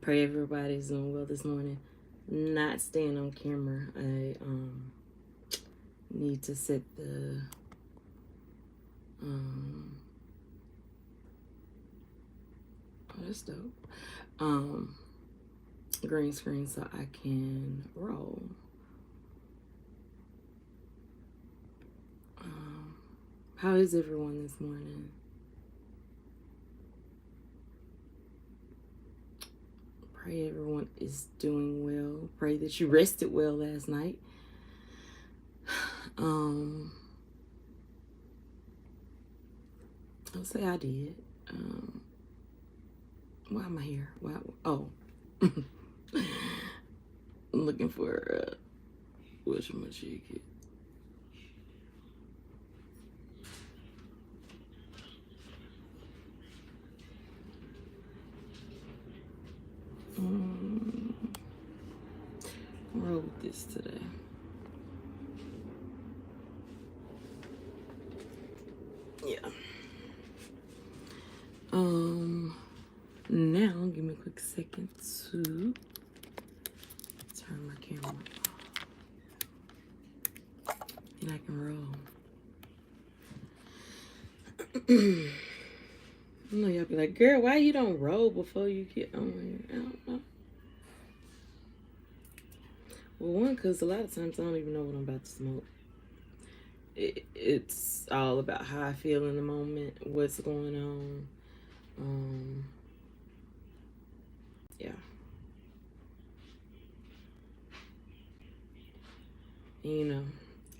Pray everybody's doing well this morning. Not staying on camera. I need to set the oh, that's dope. Green screen so I can roll. How is everyone this morning? Pray everyone is doing well. Pray that you rested well last night. I'll say I did. Why am I here? Why? Oh, I'm looking for what's my jacket? Roll with this today. Yeah. Now give me a quick second to turn my camera off. And I can roll. I know y'all be like, girl, why you don't roll before you get on? I don't know. Well, one, because a lot of times I don't even know what I'm about to smoke. It's all about how I feel in the moment, what's going on. Yeah. And, you know,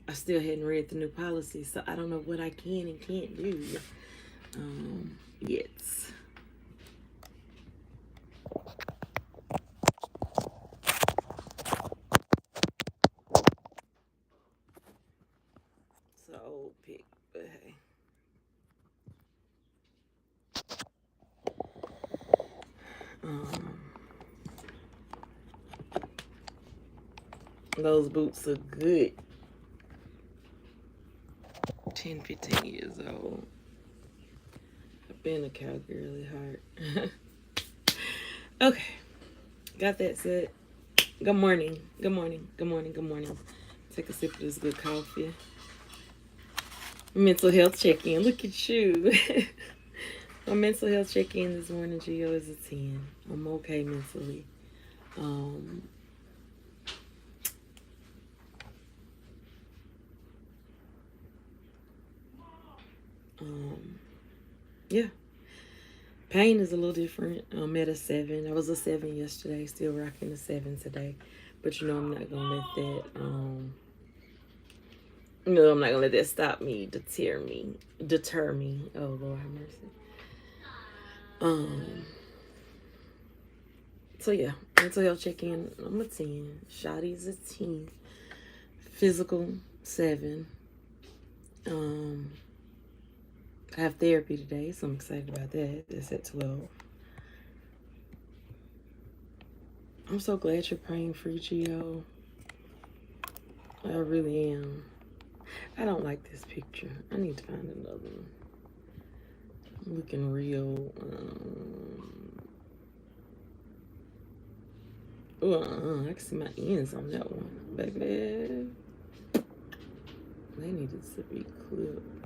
I still hadn't read the new policy, so I don't know what I can and can't do yet. It's an old pick, but hey. Those boots are good. 10, 15 years old. I've been a cowgirl at heart. Okay. Got that set. Good morning. Good morning. Good morning. Good morning. Take a sip of this good coffee. Mental health check-in. Look at you. My mental health check-in this morning, Gio, is a 10. I'm okay mentally. Yeah. Pain is a little different. I'm at a 7. I was a 7 yesterday. Still rocking a 7 today. But you know I'm not gonna let that I'm not gonna let that stop me, deter me. Oh Lord have mercy. So yeah, mental health check-in, I'm a 10. Shotty's a 10. Physical 7. I have therapy today, so I'm excited about that. It's at 12. I'm so glad you're praying for Gio. I really am. I don't like this picture. I need to find another one. I'm looking real. I can see my ends on that one, baby. They needed to be clipped.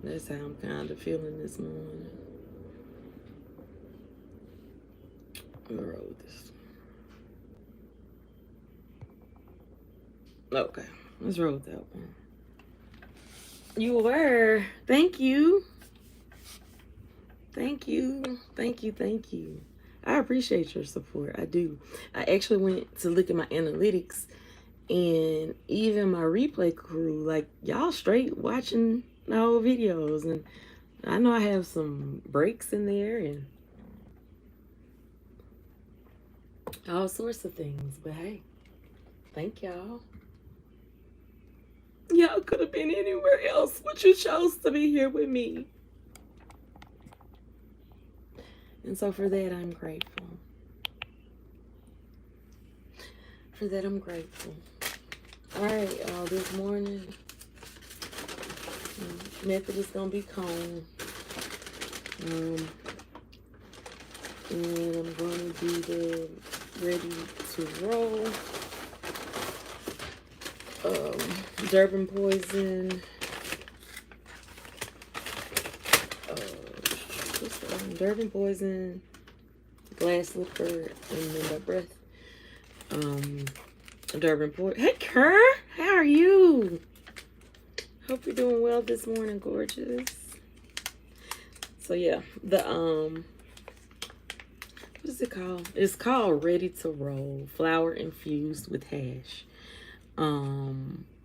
That's how I'm kind of feeling this morning. I'm gonna roll with this. Okay, let's roll with that one. You were. Thank you. Thank you. Thank you. Thank you. I appreciate your support. I do. I actually went to look at my analytics, and even my replay crew, like, y'all straight watching the whole videos. And I know I have some breaks in there and all sorts of things. But hey, thank y'all. Y'all could have been anywhere else, but you chose to be here with me. And so for that, I'm grateful. For that, I'm grateful. All right, y'all, this morning, method is going to be cold. And I'm going to do the Ready to Roll. Durban Poison. Durban Poison, Glass Slipper, and then the Breath. Durban Poison. Hey, Kerr, how are you? Hope you're doing well this morning, gorgeous. So yeah, the what is it called? It's called Ready to Roll, flour infused with hash.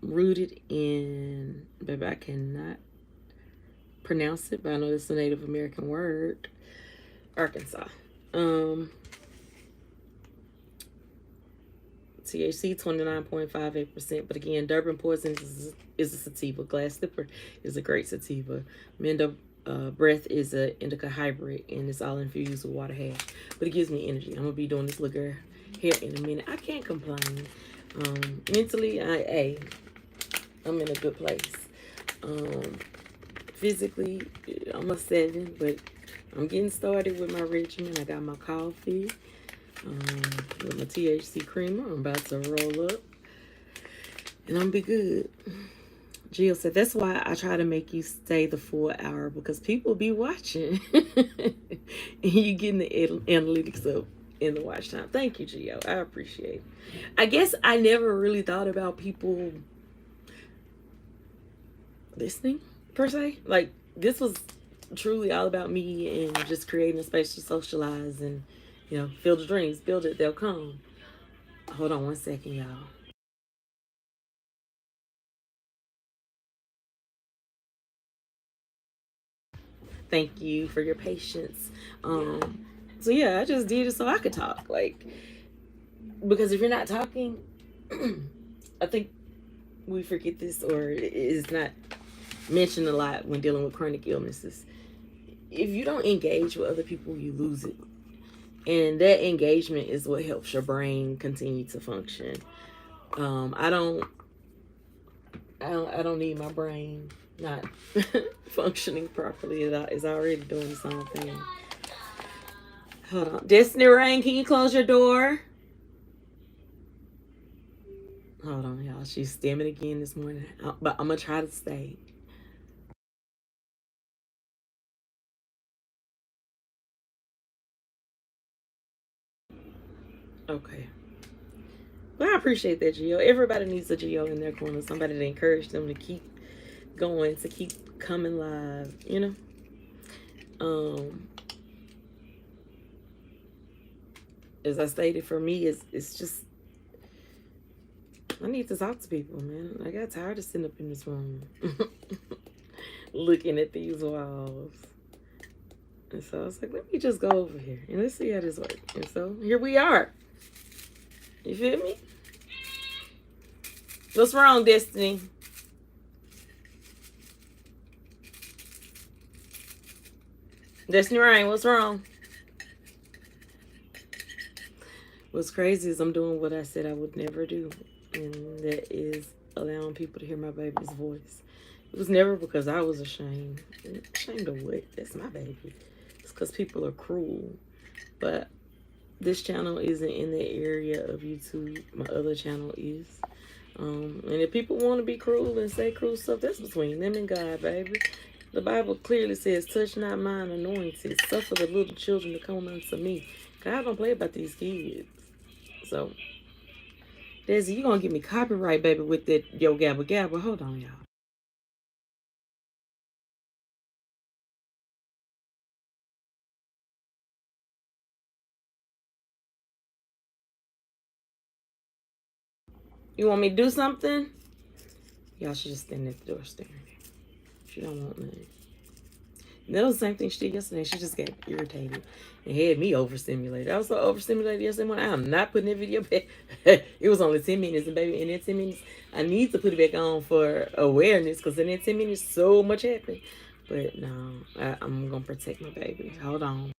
Rooted in, baby, I cannot pronounce it, but I know it's a Native American word. Arkansas. THC 29.58%. But again, Durban Poison is a sativa. Glass Slipper is a great sativa. Menda Breath is a indica hybrid, and it's all infused with water hash. But it gives me energy. I'm gonna be doing this little girl hair in a minute. I can't complain. Mentally, I'm in a good place. Physically, I'm a 7, but I'm getting started with my regimen. I got my coffee with my THC creamer. I'm about to roll up, and I'm be good. Jill said, that's why I try to make you stay the full hour, because people be watching. And you getting the analytics up in the watch time. Thank you, Gio. I appreciate it. I guess I never really thought about people listening, per se. Like, this was truly all about me and just creating a space to socialize and, you know, fill the dreams, build it, they'll come. Hold on one second, y'all. Thank you for your patience. So yeah, I just did it so I could talk. Like, because if you're not talking, I think we forget this, or it's not mentioned a lot when dealing with chronic illnesses. If you don't engage with other people, you lose it. And that engagement is what helps your brain continue to function. I don't need my brain not functioning properly. It's already doing its own thing. Hold on. Destiny Rain, can you close your door? Hold on, y'all. She's stemming again this morning. But I'm going to try to stay. Okay. Well, I appreciate that, Gio. Everybody needs a Gio in their corner. Somebody to encourage them to keep going, to keep coming live, you know? As I stated, for me, it's just, I need to talk to people, man. I got tired of sitting up in this room looking at these walls. And so I was like, let me just go over here and let's see how this works. And so here we are. You feel me? What's wrong, Destiny? Destiny Rain, what's wrong? What's crazy is I'm doing what I said I would never do, and that is allowing people to hear my baby's voice. It was never because I was ashamed. Ashamed of what? That's my baby. It's because people are cruel. But this channel isn't in the area of YouTube. My other channel is. And if people want to be cruel and say cruel stuff, that's between them and God, baby. The Bible clearly says, touch not mine anointed. Suffer the little children to come unto me. God don't play about these kids. So, Desi, you gonna give me copyright, baby, with that yo gabba gabba. Hold on, y'all. You want me to do something? Y'all should just stand at the door staring. She don't want nothing. And that was the same thing she did yesterday. She just got irritated and had me overstimulated. I was so overstimulated yesterday morning. I'm not putting that video back. It was only 10 minutes, and baby, in that 10 minutes, I need to put it back on for awareness, because in that 10 minutes, so much happened. But no, I'm going to protect my baby. Hold on.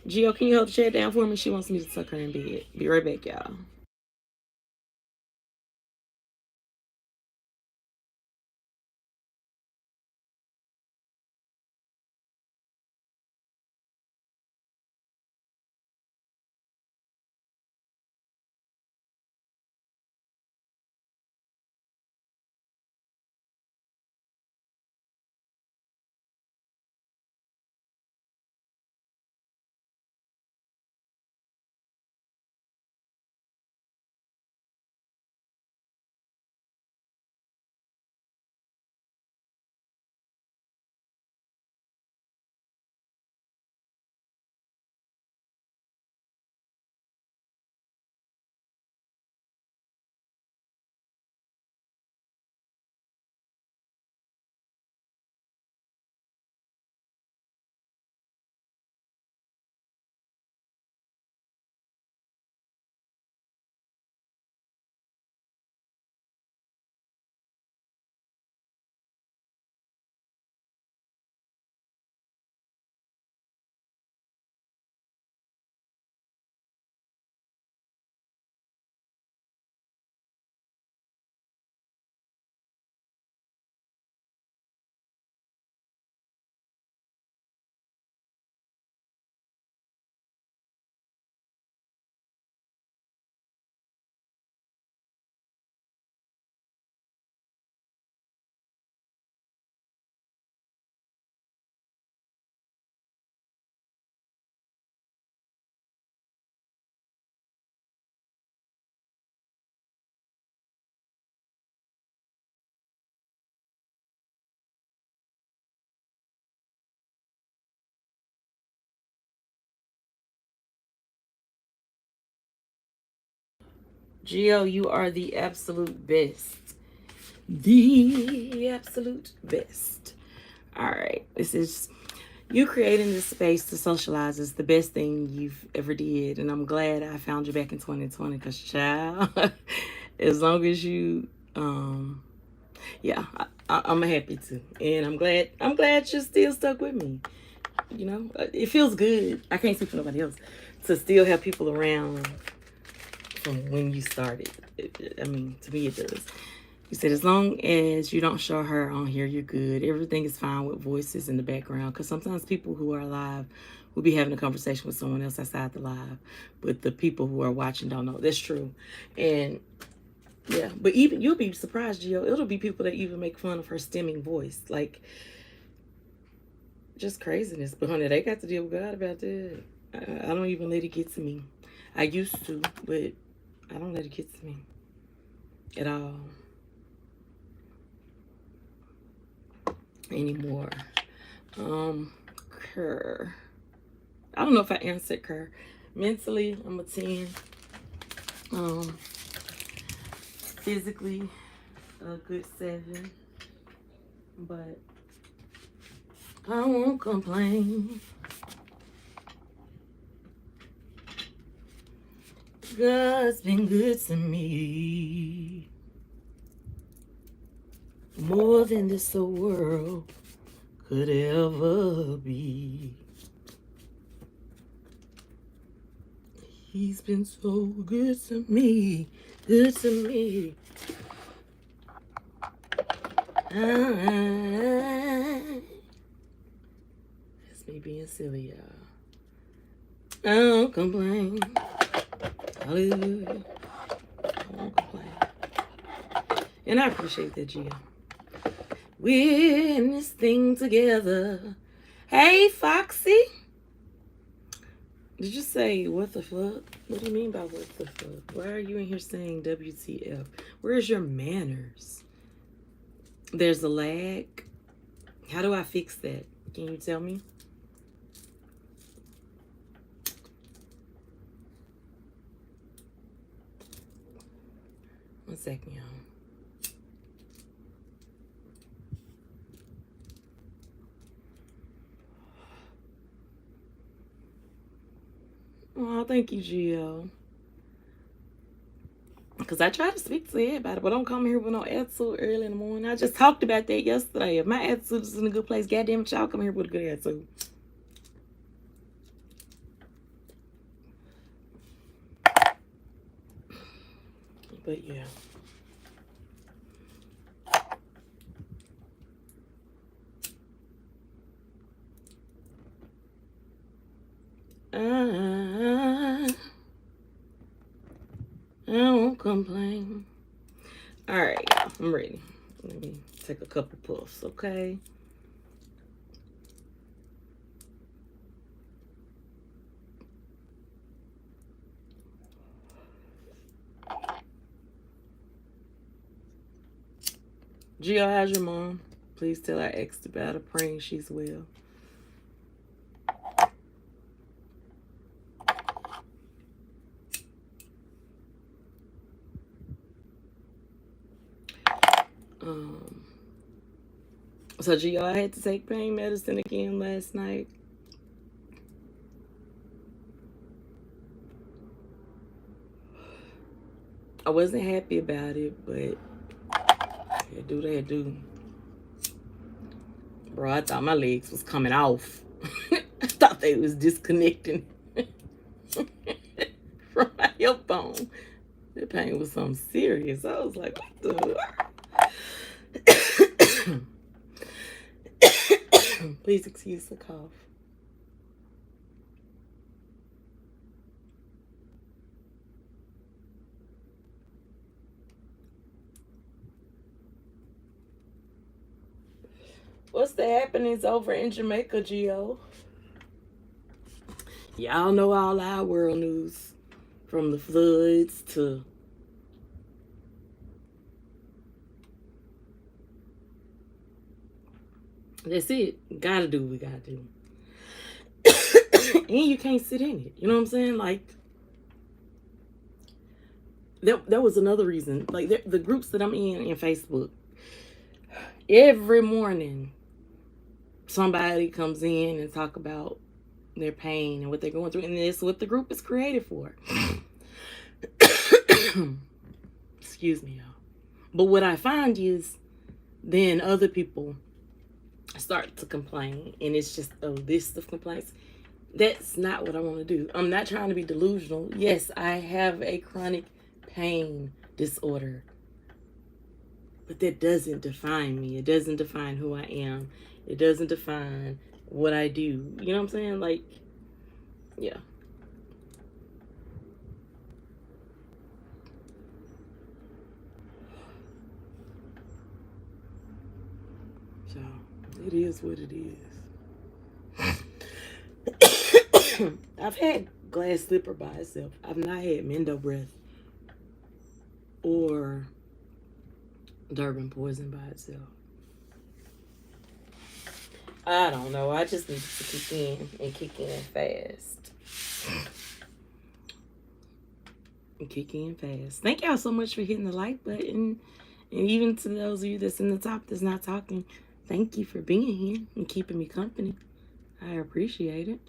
Gio, can you hold the chair down for me? She wants me to tuck her in bed. Be right back, y'all. Gio, you are the absolute best. The absolute best. All right. This is you creating this space to socialize is the best thing you've ever did. And I'm glad I found you back in 2020 because, child, as long as you, yeah, I'm happy to. And I'm glad you're still stuck with me. You know, it feels good. I can't speak for nobody else to still have people around from when you started. I mean, to me, it does. You said, as long as you don't show her on here, you're good. Everything is fine with voices in the background. Because sometimes people who are live will be having a conversation with someone else outside the live. But the people who are watching don't know. That's true. And yeah, but even you'll be surprised, Gio. It'll be people that even make fun of her stimming voice. Like, just craziness. But honey, they got to deal with God about that. I don't even let it get to me. I used to, but I don't let it get to me at all anymore. Kerr. I don't know if I answered Kerr. Mentally, I'm a 10. Physically, a good 7. But I won't complain. God's been good to me. More than this world could ever be. He's been so good to me. Good to me. That's me being silly, y'all. I don't complain. Hallelujah. I won't complain. And I appreciate that, Gio. We're in this thing together. Hey, Foxy. Did you say, what the fuck? What do you mean by what the fuck? Why are you in here saying WTF? Where's your manners? There's a lag. How do I fix that? Can you tell me? One second, y'all. Oh, thank you, Gio. Because I try to speak to everybody, but don't come here with no attitude early in the morning. I just talked about that yesterday. If my attitude is in a good place, goddamn it, y'all come here with a good attitude. But yeah. I won't complain. All right, I'm ready. Let me take a couple puffs, okay? Gio, how's your mom? Please tell her I asked about her, praying she's well. So Gio, I had to take pain medicine again last night. I wasn't happy about it, but they do. Bro, I thought my legs was coming off. I thought they was disconnecting from my hip bone. The pain was something serious. I was like, what the? Please excuse the cough. What's the happenings over in Jamaica, Gio? Y'all know all our world news. From the floods to... That's it. Gotta do what we gotta do. And you can't sit in it. You know what I'm saying? Like, That was another reason. Like the groups that I'm in Facebook, every morning somebody comes in and talk about their pain and what they're going through, and that's what the group is created for. Excuse me, y'all. But what I find is then other people start to complain, and it's just a list of complaints. That's not what I want to do. I'm not trying to be delusional. Yes, I have a chronic pain disorder, but that doesn't define me. It doesn't define who I am. It doesn't define what I do. You know what I'm saying? Like, yeah. So, it is what it is. I've had glass slipper by itself. I've not had Mendo breath or Durban poison by itself. I don't know. I just need to kick in and kick in fast. And kick in fast. Thank y'all so much for hitting the like button. And even to those of you that's in the top that's not talking, thank you for being here and keeping me company. I appreciate it.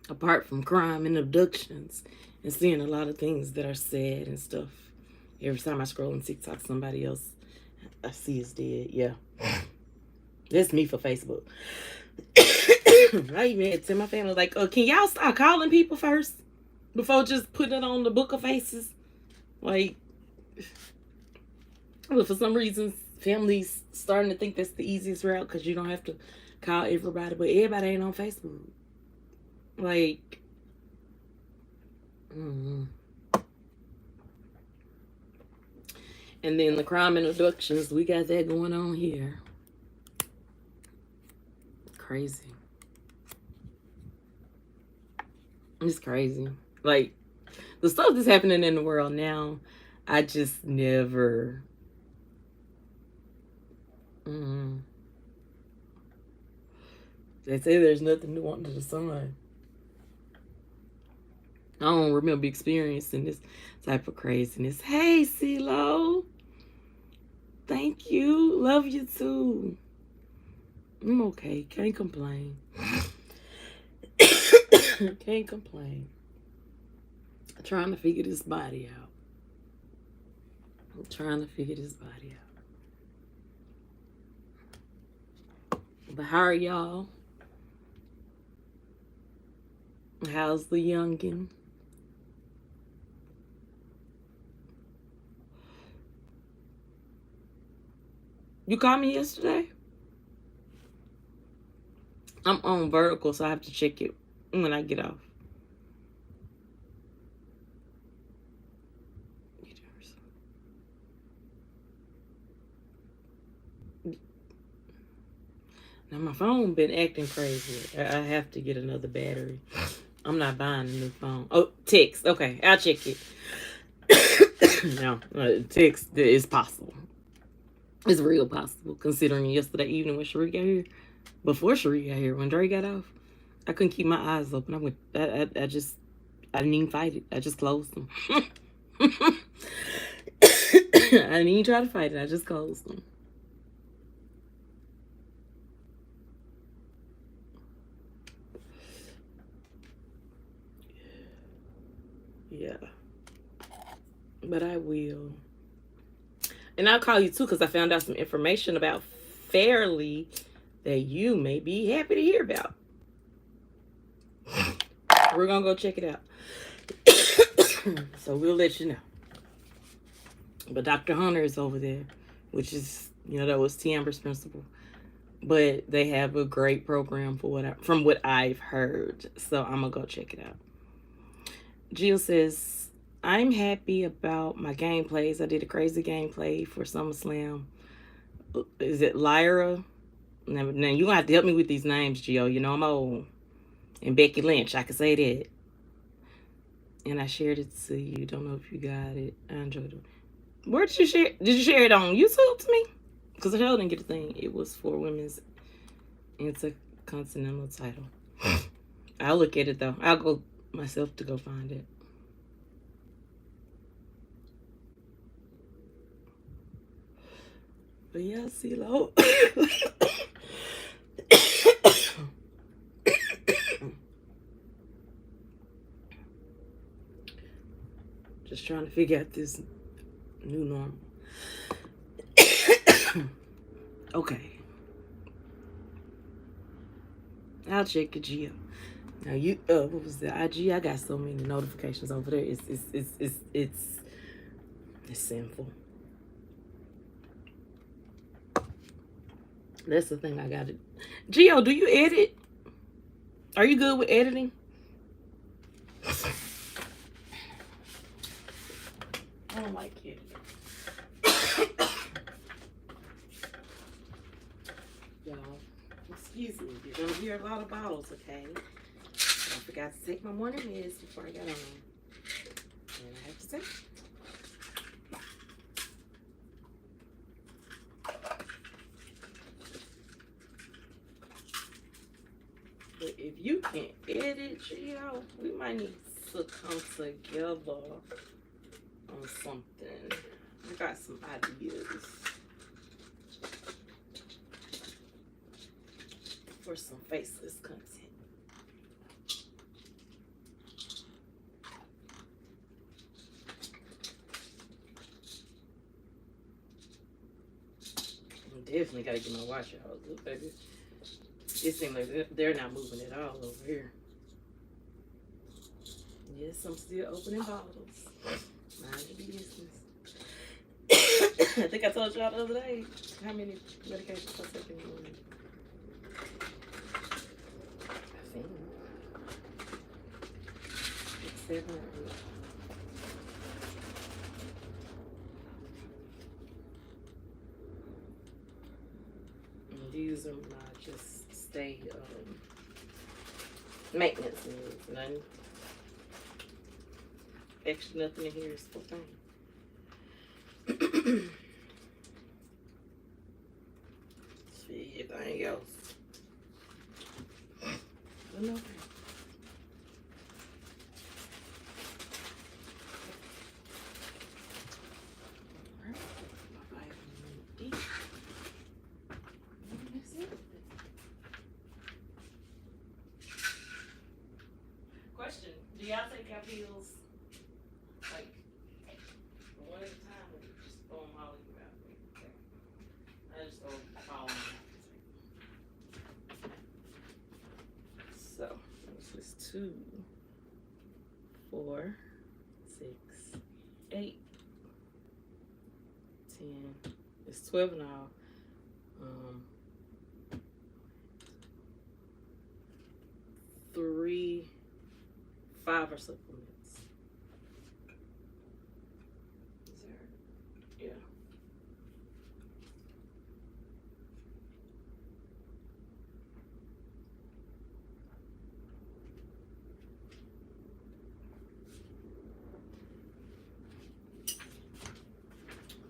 Apart from crime and abductions and seeing a lot of things that are sad and stuff, every time I scroll on TikTok, somebody else I see is dead. Yeah. That's me for Facebook. I even had to tell my family, like, can y'all start calling people first before just putting it on the book of faces? Like, but for some reason, families starting to think that's the easiest route because you don't have to call everybody, but everybody ain't on Facebook. Like, and then the crime and abductions, we got that going on here. Crazy. It's crazy. Like, the stuff that's happening in the world now, I just never. They say there's nothing new under the sun. I don't remember experiencing this type of craziness. Hey, CeeLo. Thank you. Love you too. I'm okay. Can't complain. Can't complain. I'm trying to figure this body out. But how are y'all? How's the youngin'? You called me yesterday? I'm on vertical, so I have to check it when I get off. Now my phone been acting crazy. I have to get another battery. I'm not buying a new phone. Oh, text. Okay, I'll check it. No, text is possible. It's real possible, considering yesterday evening when Sheree got here. Before Sheree got here, when Dre got off, I couldn't keep my eyes open. I didn't even fight it. I just closed them. I didn't even try to fight it. I just closed them. Yeah. But I will. And I'll call you too, because I found out some information about Fairly that you may be happy to hear about. We're going to go check it out. So we'll let you know. But Dr. Hunter is over there, which is, that was T. Amber's principal. But they have a great program from what I've heard. So I'm going to go check it out. Jill says, I'm happy about my gameplays. I did a crazy gameplay for SummerSlam. Is it Lyra? Now you're going to have to help me with these names, Gio. I'm old. And Becky Lynch, I can say that. and I shared it to you. Don't know if you got it. I enjoyed it. Where did you share? Did you share it on YouTube to me? Because I hell didn't get the thing. It was for women's intercontinental title. I'll look at it though. I'll go myself to go find it. But yeah, CeeLo. Just trying to figure out this new normal. Okay. I'll check your Geo. Now you what was the IG? I got so many notifications over there. It's sinful. That's the thing I got to. Geo, do you edit? Are you good with editing? I don't like it. Y'all, excuse me. You're gonna hear a lot of bottles, okay? I forgot to take my morning meds before I got on. And I have to take. But if you can edit, Gio, we might need to come together on something. I got some ideas for some faceless content. I definitely gotta get my watch out. Look, baby. It seems like they're not moving at all over here. Yes, I'm still opening bottles. Mind your business. I think I told y'all the other day how many medications I take in the morning. I think it's 7 or 8. And these are my just stay maintenance needs. None extra, nothing in here is full thing. See anything else. But no. Question: do y'all take your pills like one at a time, or just throw them all in your mouth? Okay. I just throw all in my mouth. So this is 2, 4, 6, 8, 10. It's 12 in all. 3, 5 are supplements. Is there? Yeah.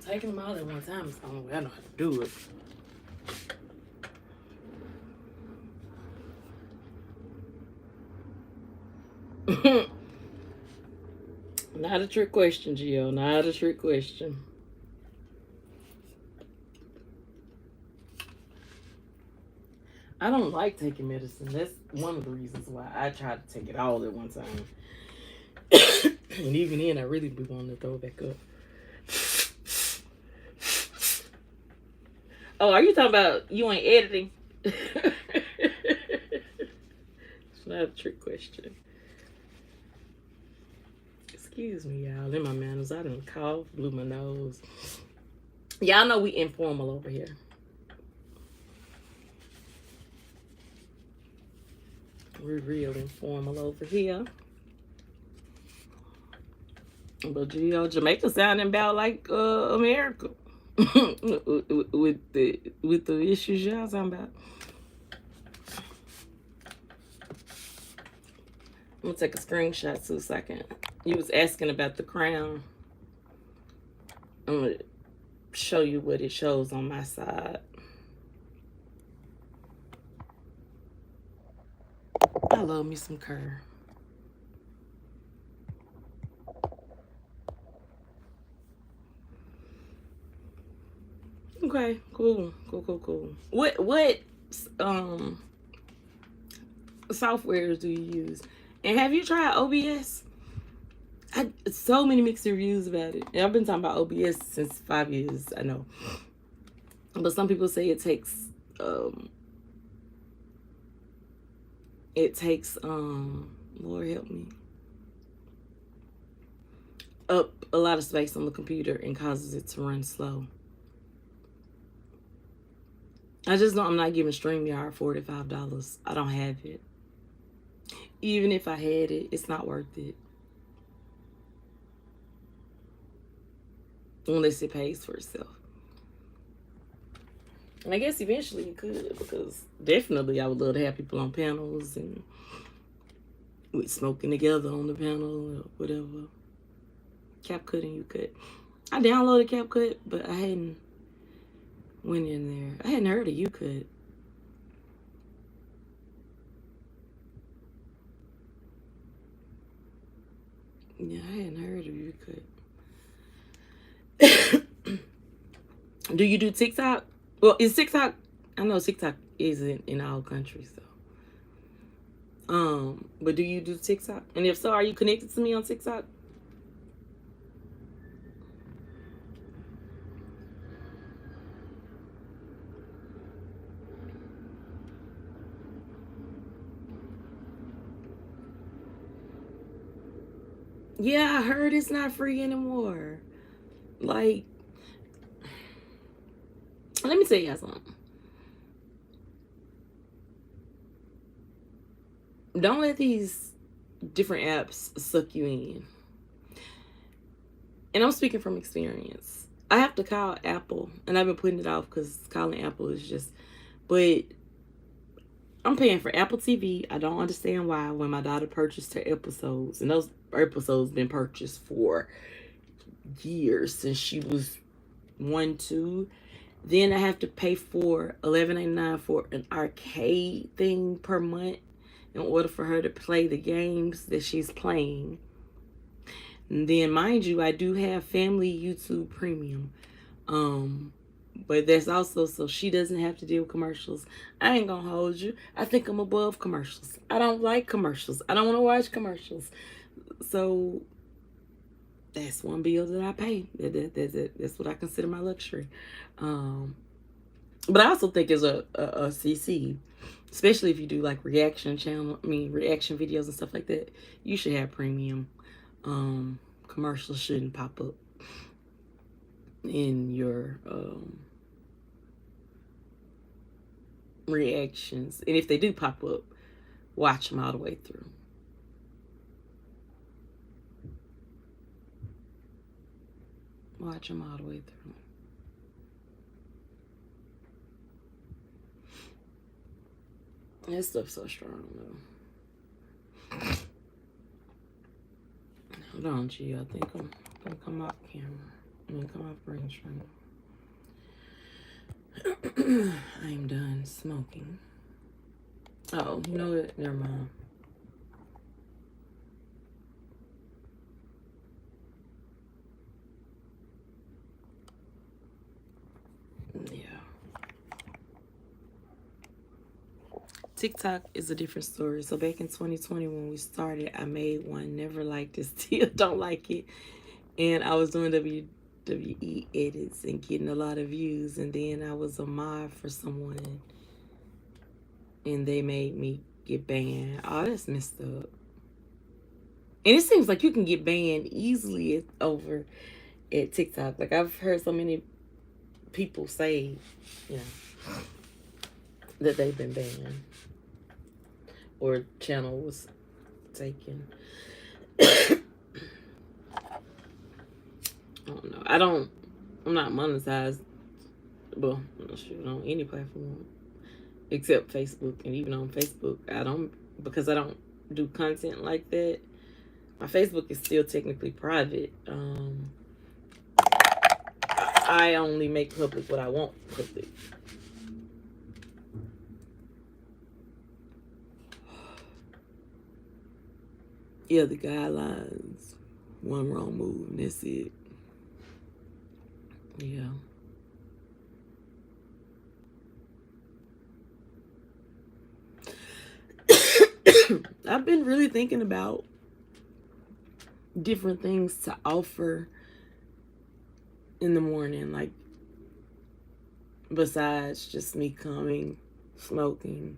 Taking them all at one time is the only way I know how to do it. Not a trick question, Gio. Not a trick question. I don't like taking medicine. That's one of the reasons why I try to take it all at one time. And even then, I really be wanting to throw it back up. Oh, are you talking about you ain't editing? It's not a trick question. Excuse me, y'all. In my manners, I done cough, blew my nose. Y'all know we informal over here. We're real informal over here. But Gio, Jamaica sounding about like America. with the issues y'all talking about. I'm gonna take a screenshot too so I can You was asking about the crown. I'm going to show you what it shows on my side. I love me some Kerr. Okay, cool. What softwares do you use? And have you tried OBS? So many mixed reviews about it. And I've been talking about OBS since 5 years, I know. But some people say it takes Lord help me, up a lot of space on the computer and causes it to run slow. I just know I'm not giving StreamYard $45. I don't have it. Even if I had it, it's not worth it. Unless it pays for itself. And I guess eventually you could, because definitely I would love to have people on panels and with smoking together on the panel or whatever. CapCut and YouCut. I downloaded CapCut, but I hadn't went in there. I hadn't heard of YouCut. Yeah, I hadn't heard of YouCut. Do you do TikTok? Well, is TikTok? I know TikTok isn't in all countries, though. But do you do TikTok? And if so, are you connected to me on TikTok? Yeah, I heard it's not free anymore. Like, let me tell you something. Don't let these different apps suck you in. And I'm speaking from experience. I have to call Apple, and I've been putting it off because calling Apple is just, but I'm paying for Apple TV. I don't understand why when my daughter purchased her episodes, and those episodes been purchased for years since she was 1, 2. Then I have to pay for $11.99 for an arcade thing per month in order for her to play the games that she's playing. And then, mind you, I do have family YouTube premium. But that's also so she doesn't have to deal with commercials. I ain't gonna hold you. I think I'm above commercials. I don't like commercials. I don't want to watch commercials. So that's one bill that I pay. That's what I consider my luxury. But I also think as a CC, especially if you do like reaction videos and stuff like that, you should have premium. Commercials shouldn't pop up in your reactions. And if they do pop up, watch them all the way through. Watch them all the way through. This stuff's so strong, though. Hold on, G. I think I'm gonna come off camera. I'm gonna come off green screen. I'm done smoking. Oh, you know what? Never mind. Yeah. TikTok is a different story. So back in 2020 when we started, I made one. Never liked it. Still don't like it. And I was doing WWE edits and getting a lot of views. And then I was a mod for someone. And they made me get banned. Oh, that's messed up. And it seems like you can get banned easily over at TikTok. Like, I've heard so many people say, you know, that they've been banned or channel was taken. I don't know. I'm not monetized. Well, shoot, on any platform except Facebook. And even on Facebook, because I don't do content like that. My Facebook is still technically private. I only make public what I want public. Yeah, the guidelines. One wrong move, and that's it. Yeah. I've been really thinking about different things to offer in the morning, like besides just me coming, smoking.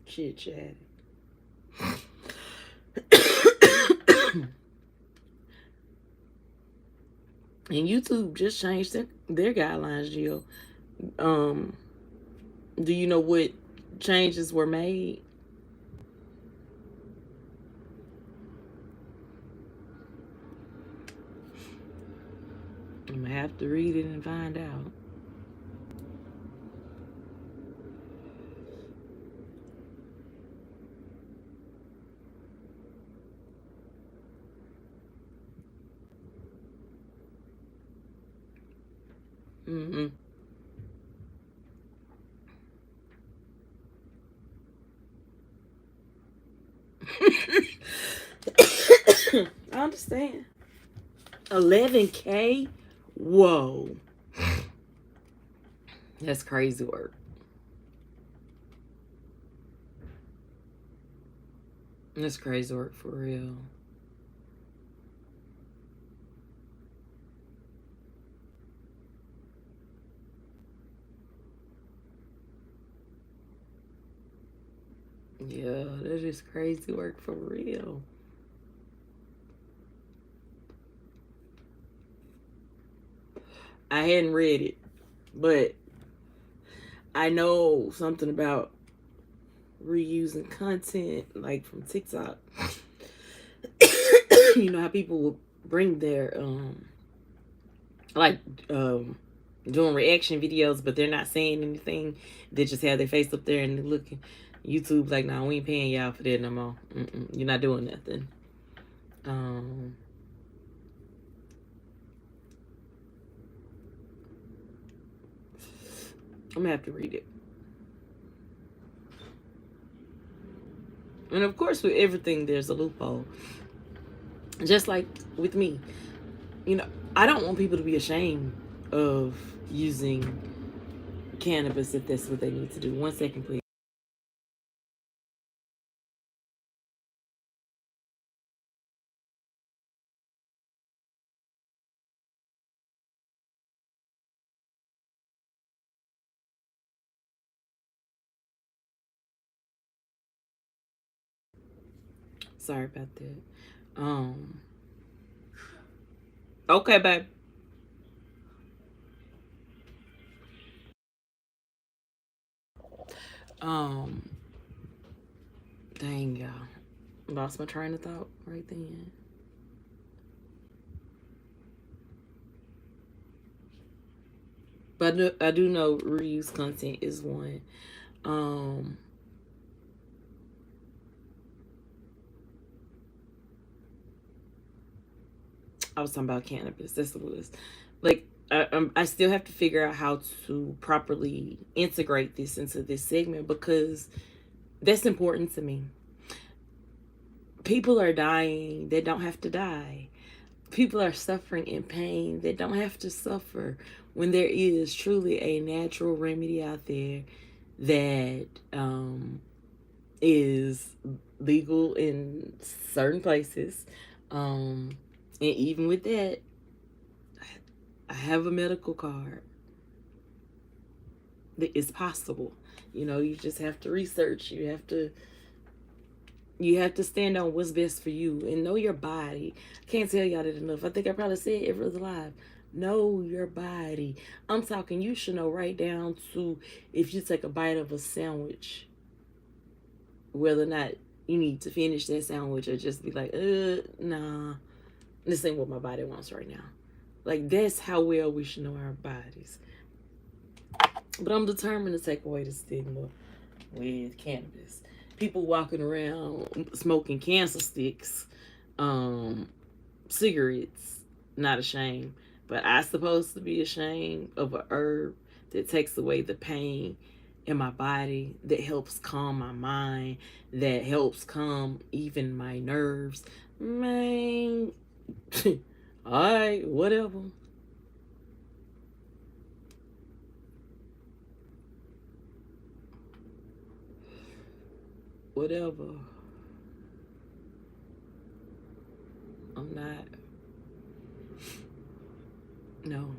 Chit chatting. And YouTube just changed their guidelines, Jill. Do you know what changes were made? I'm gonna have to read it and find out. Mm-hmm. I understand. 11K? Whoa. That's crazy work. That's crazy work for real. Yeah, that is crazy work for real. I hadn't read it, but I know something about reusing content, like from TikTok. You know how people will bring their like doing reaction videos, but they're not saying anything. They just have their face up there and they're looking. YouTube like, nah, we ain't paying y'all for that no more. You're not doing nothing. I'm gonna have to read it. And of course, with everything, there's a loophole. Just like with me, you know, I don't want people to be ashamed of using cannabis if that's what they need to do. 1 second, please. Sorry about that. Okay, babe. Um, Dang, y'all. Lost my train of thought right then. But I do know reuse content is one. Um, I was talking about cannabis. That's what it was. Like, I still have to figure out how to properly integrate this into this segment because that's important to me. People are dying. They don't have to die. People are suffering in pain. They don't have to suffer when there is truly a natural remedy out there that is legal in certain places. And even with that, I have a medical card. It's possible. You know, you just have to research. You have to stand on what's best for you and know your body. Can't tell y'all that enough. I think I probably said every other live. Know your body. I'm talking, you should know right down to if you take a bite of a sandwich, whether or not you need to finish that sandwich or just be like, nah. This ain't what my body wants right now. Like, that's how well we should know our bodies. But I'm determined to take away the stigma with cannabis. People walking around smoking cancer sticks, cigarettes, not ashamed. But I supposed to be ashamed of a herb that takes away the pain in my body, that helps calm my mind, that helps calm even my nerves. Man, alright, whatever. Whatever. I'm not. No.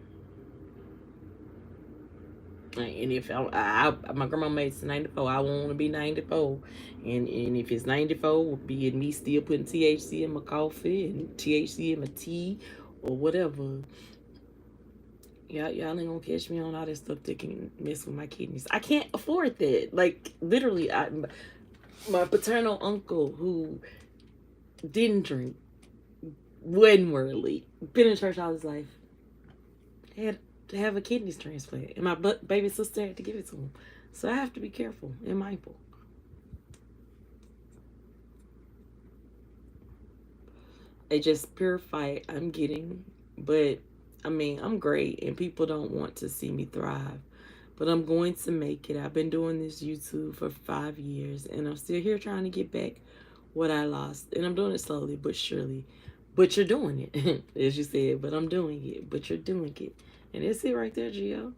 And if my grandma made it 94, I want to be 94. And if it's 94, be it me still putting THC in my coffee and THC in my tea or whatever. Y'all ain't gonna catch me on all that stuff that can mess with my kidneys. I can't afford that. Like, literally, my paternal uncle who didn't drink, wasn't worldly, been in church all his life, had to have a kidneys transplant, and my baby sister had to give it to him. So I have to be careful and mindful. It's just pure fight I'm getting, but I mean, I'm great, and people don't want to see me thrive. But I'm going to make it. I've been doing this YouTube for 5 years, and I'm still here trying to get back what I lost. And I'm doing it slowly but surely. But you're doing it, as you said. But I'm doing it. But you're doing it. And it's it right there, Gio.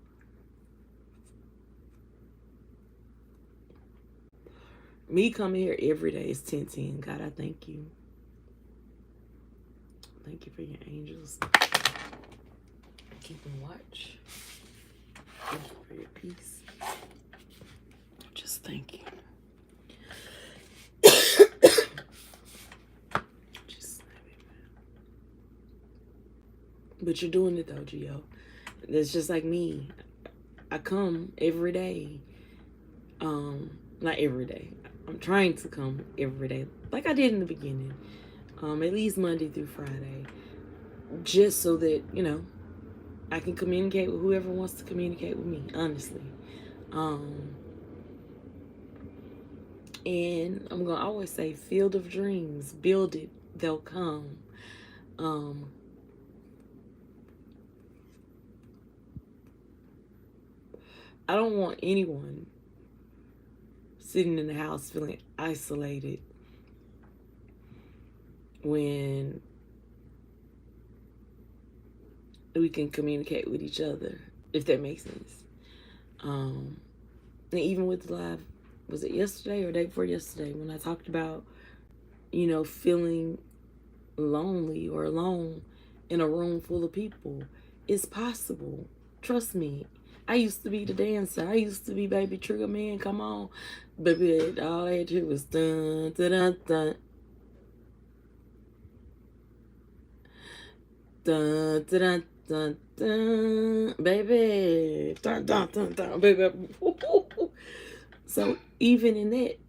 Me coming here every day is 10-10. God, I thank you. Thank you for your angels. Keeping watch. Thank you for your peace. Just thank you. But you're doing it though, Gio. That's just like me. I come every day. Not every day. I'm trying to come every day, like I did in the beginning. At least Monday through Friday, just so that I can communicate with whoever wants to communicate with me. Honestly, and I'm gonna always say, field of dreams, build it, they'll come. I don't want anyone sitting in the house feeling isolated when we can communicate with each other, if that makes sense. And even with the live, was it yesterday or day before yesterday, when I talked about, feeling lonely or alone in a room full of people, it's possible. Trust me. I used to be the dancer. I used to be Baby Trigger Man. Come on, baby. All I had to do was dun dun dun dun dun dun dun dun, baby, dun dun dun dun, baby. So even in that,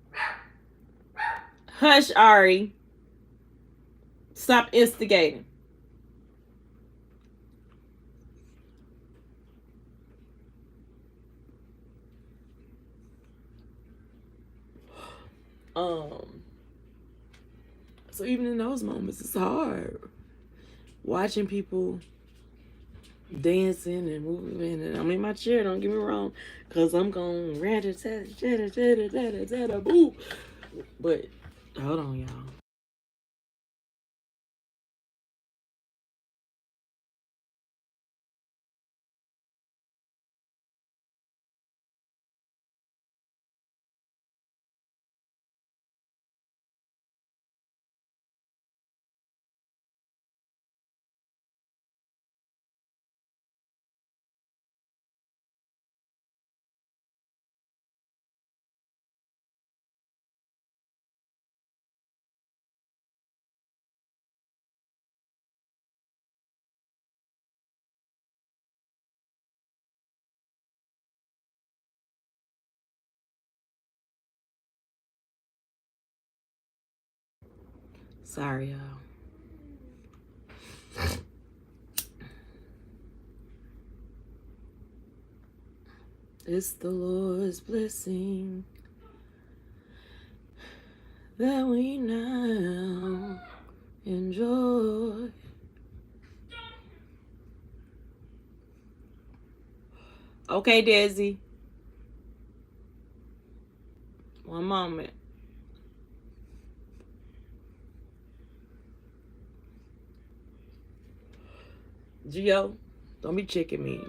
hush, Ari. Stop instigating. Um, so even in those moments, it's hard watching people dancing and moving, and I'm in my chair. Don't get me wrong, cause I'm going boo. But hold on, y'all. Sorry, y'all. It's the Lord's blessing that we now enjoy. Okay, Desi. One moment. Gio, don't be checking me.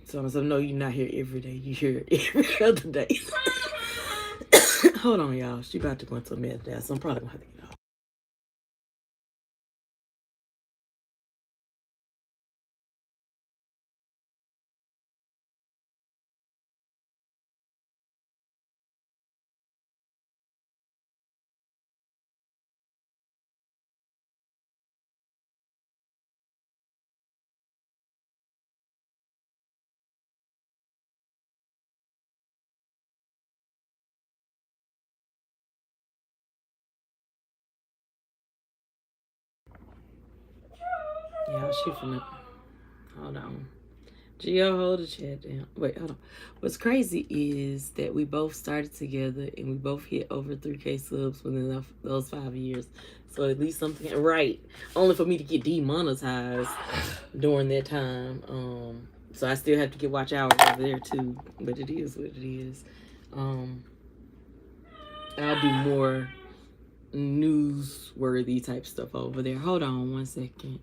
So no, you're not here every day. You here every other day. Hold on, y'all. She about to go into a meltdown, so I'm probably gonna have to get off. Yeah, she finna. Hold on. Gio, hold the chat down. Wait, hold on. What's crazy is that we both started together and we both hit over 3K subs within those 5 years. So at least something right. Only for me to get demonetized during that time. So I still have to get watch hours over there too. But it is what it is. I'll do more newsworthy type stuff over there. Hold on 1 second.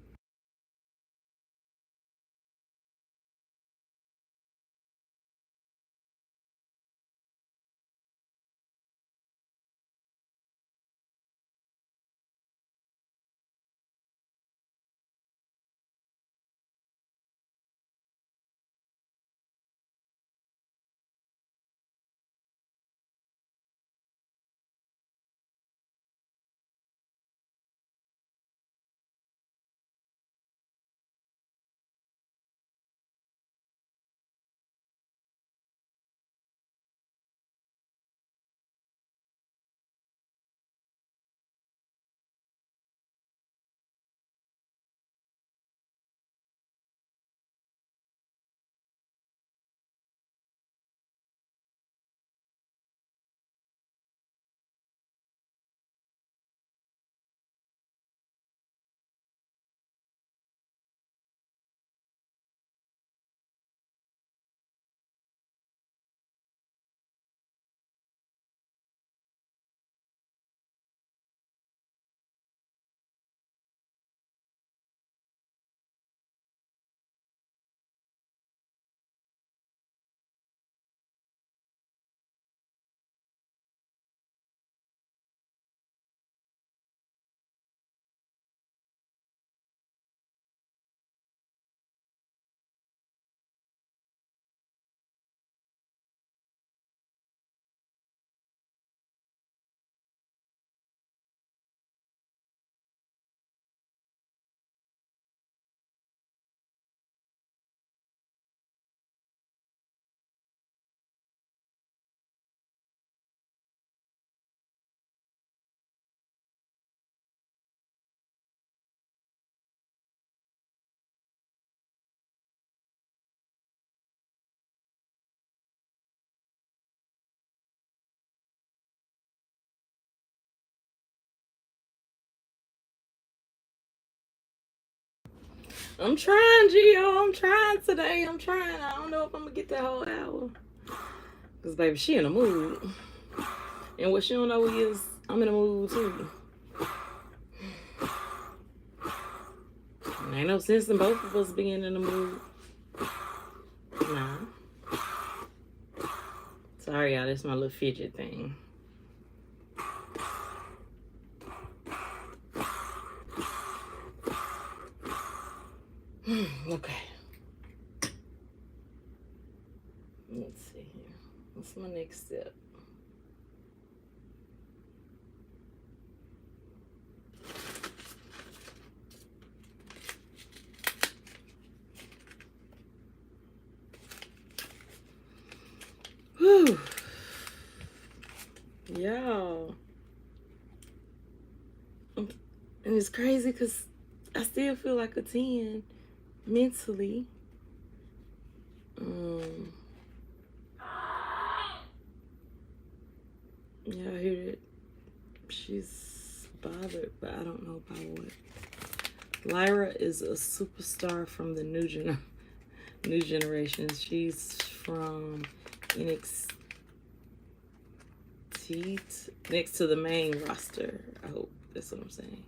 I'm trying, Gio. I'm trying today. I'm trying. I don't know if I'm gonna get that whole hour. Cause baby, she in a mood. And what she don't know is I'm in a mood too. And ain't no sense in both of us being in a mood. Nah. Sorry, y'all. That's my little fidget thing. Okay. Let's see here. What's my next step? Whew. Y'all. And it's crazy because I still feel like a 10 mentally. Yeah, I hear it. She's bothered, but I don't know about what. Lyra is a superstar from the new generation. She's from NXT, next to the main roster. I hope that's what I'm saying.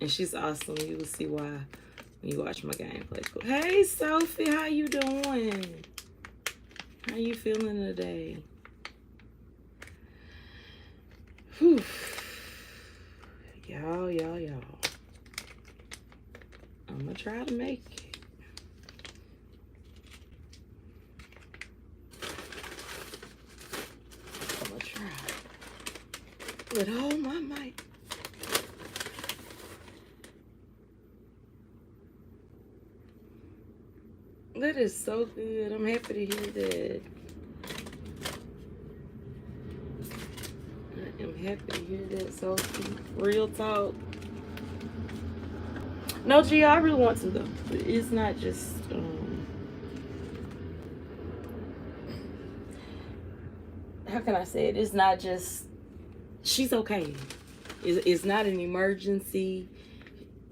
And she's awesome. You will see why when you watch my gameplay. Hey, Sophie, how you doing? How you feeling today? Whew. Y'all. I'm gonna try to make it. I'm gonna try with all my might. That is so good. I'm happy to hear that. I am happy to hear that, Sophie. Real talk. No, G, I really want to though. It's not just how can I say it? It's not just she's okay. It's not an emergency.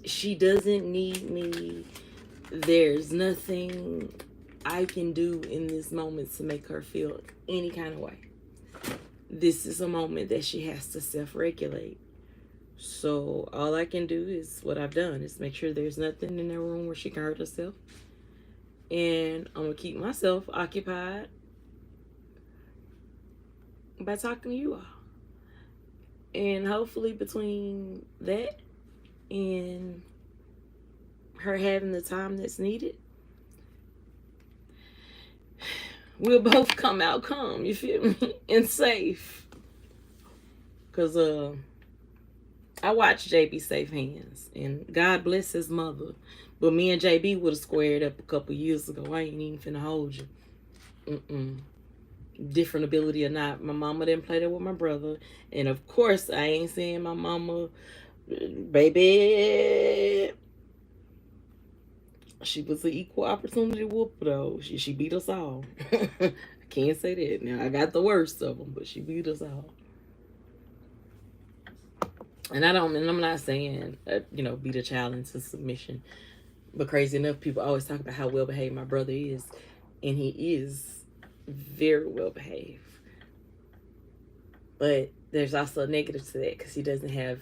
She doesn't need me. There's nothing I can do in this moment to make her feel any kind of way. This is a moment that she has to self-regulate. So all I can do is what I've done is make sure there's nothing in that room where she can hurt herself. And I'm going to keep myself occupied by talking to you all. And hopefully between that and her having the time that's needed, we'll both come out calm, you feel me? And safe. Because I watched JB save hands, and God bless his mother. But me and JB would have squared up a couple years ago. I ain't even finna hold you. Different ability or not, my mama didn't play that with my brother. And of course, I ain't saying my mama, baby, she was an equal opportunity whooper though. She beat us all. I can't say that. Now, I got the worst of them, but she beat us all. And I'm not saying, beat a child into submission. But crazy enough, people always talk about how well behaved my brother is. And he is very well behaved. But there's also a negative to that because he doesn't have,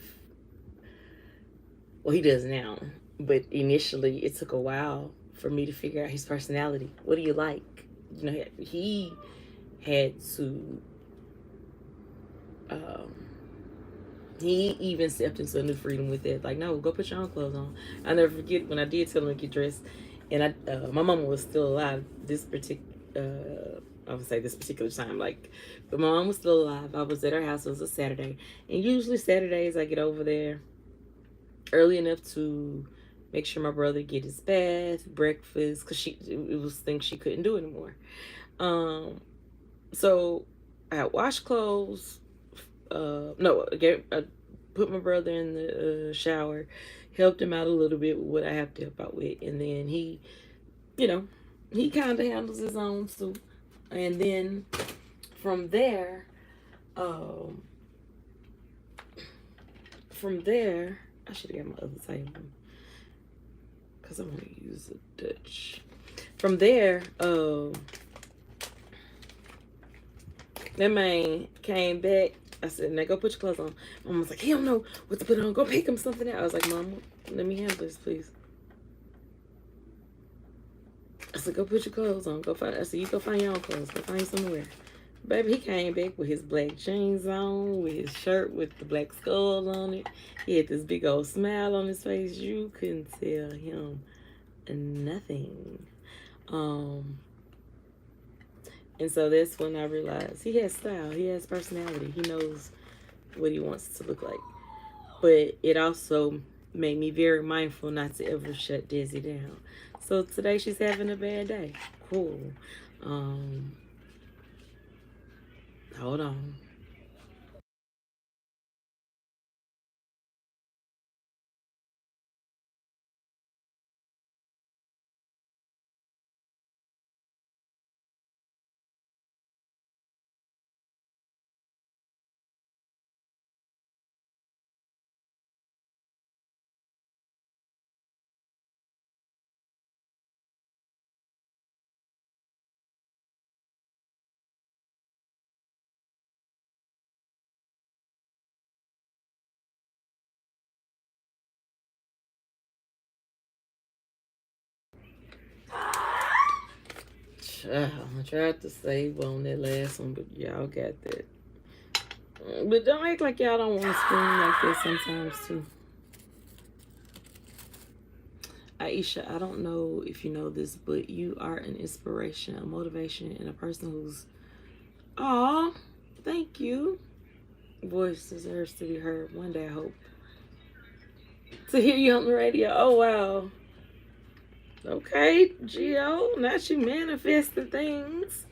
well, he does now. But initially, it took a while for me to figure out his personality. What do you like? He had to, he even stepped into a new freedom with it. Like, no, go put your own clothes on. I'll never forget when I did tell him to get dressed. And my mama was still alive this particular, I would say this particular time. But my mom was still alive. I was at her house. It was a Saturday. And usually Saturdays I get over there early enough to make sure my brother get his bath, breakfast, because it was things she couldn't do anymore. So I washed clothes. I put my brother in the shower, helped him out a little bit with what I have to help out with, and then he kind of handles his own too. And then from there, I should have got my other table because I want to use a Dutch. From there, that man came back. I said, now go put your clothes on. Mom was like, he don't know what to put on. Go pick him something out. I was like, Mama, let me handle this, please. I said, go put your clothes on. I said, you go find your own clothes. Go find somewhere. Baby, he came back with his black jeans on, with his shirt with the black skull on it. He had this big old smile on his face. You couldn't tell him nothing. And so that's when I realized he has style. He has personality. He knows what he wants to look like. But it also made me very mindful not to ever shut Dizzy down. So today she's having a bad day. Cool. Hold on. I tried to save on that last one, but y'all got that. But don't act like y'all don't want to scream like that sometimes, too. Aisha, I don't know if you know this, but you are an inspiration, a motivation, and a person who's, aw, thank you. Voice deserves to be heard one day, I hope. To hear you on the radio. Oh, wow. Okay, Gio, not you manifesting things.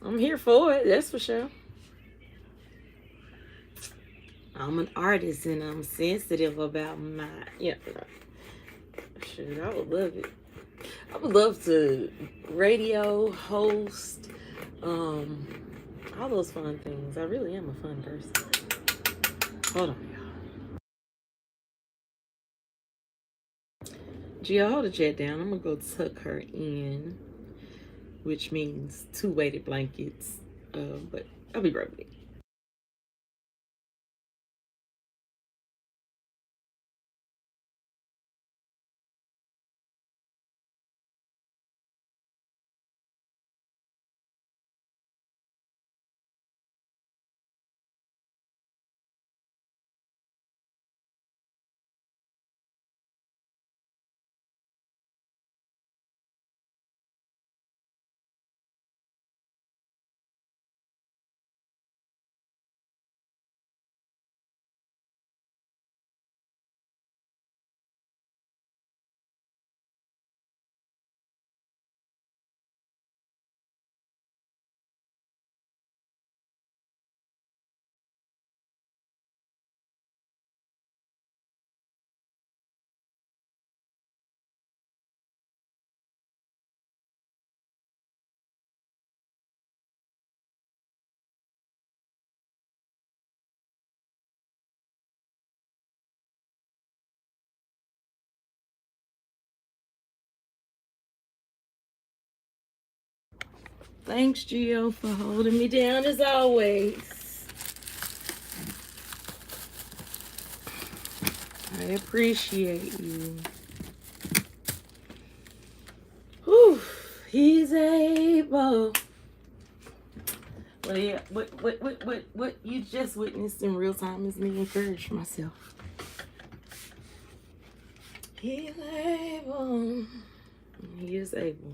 I'm here for it, that's for sure. I'm an artist and I'm sensitive about my, shoot, I would love it. I would love to radio, host, all those fun things. I really am a fun person. Hold on, y'all. Gia, hold the jet down. I'm gonna go tuck her in, which means 2 weighted blankets. But I'll be right back. Thanks, Gio, for holding me down as always. I appreciate you. Whew, he's able. Well, yeah, what you just witnessed in real time is me encourage myself. He's able. He is able.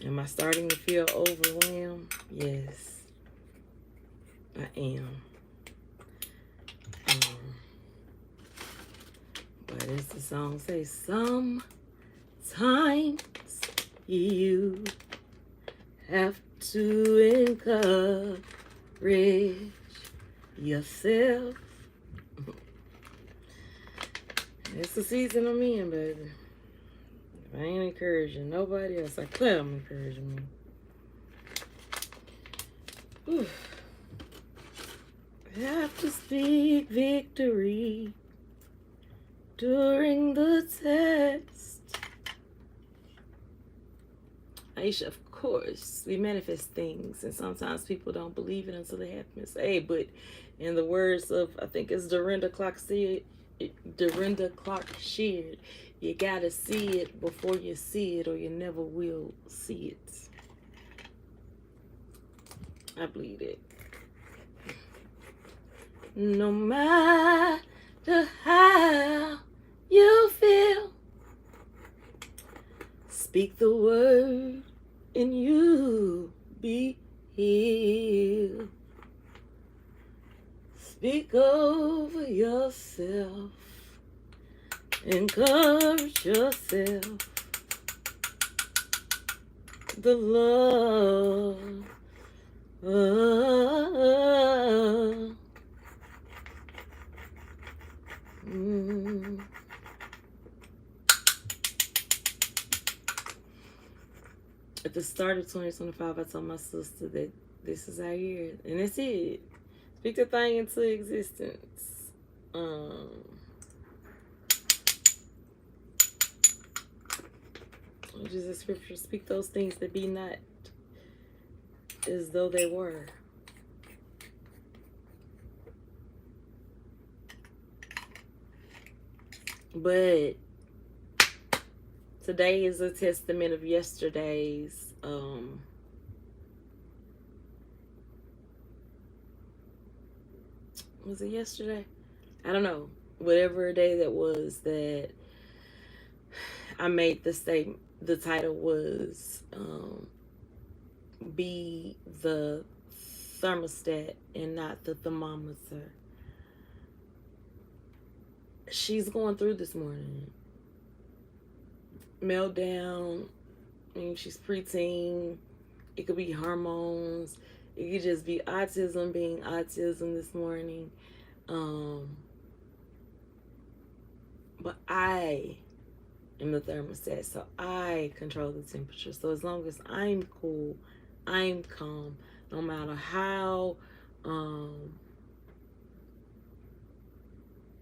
Am I starting to feel overwhelmed? Yes, I am. But as the song says, sometimes you have to encourage yourself. It's the season I'm in, baby. If I ain't encouraging nobody else, I claim I'm encouraging me. Whew. I have to speak victory during the test. Aisha, of course, we manifest things, and sometimes people don't believe it until they happen. Hey, but in the words of, I think it's Dorinda Clark shared, you gotta see it before you see it, or you never will see it. I believe it. No matter how you feel, speak the word and you be healed. Speak over yourself. Encourage yourself. The love. At the start of 2025, I told my sister that this is our year, and that's it. Speak the thing into existence. Which is the scripture, speak those things that be not as though they were. But Today is a testament of yesterday's was it yesterday? I don't know. Whatever day that was that I made the statement. The title was be the thermostat and not the thermometer. She's going through this morning. Meltdown. I mean, she's preteen. It could be hormones. It could just be autism being autism this morning. But I am the thermostat, so I control the temperature. So as long as I'm cool, I'm calm, no matter how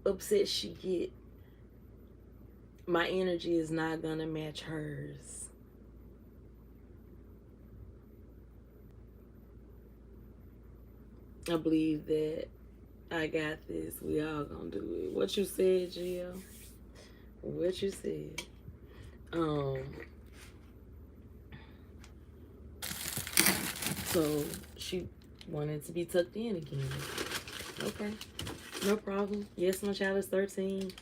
upset she get, my energy is not gonna match hers. I believe that I got this. We all gonna do it. What you said, Gio? What you said? So she wanted to be tucked in again. Okay, no problem. Yes, my child is 13.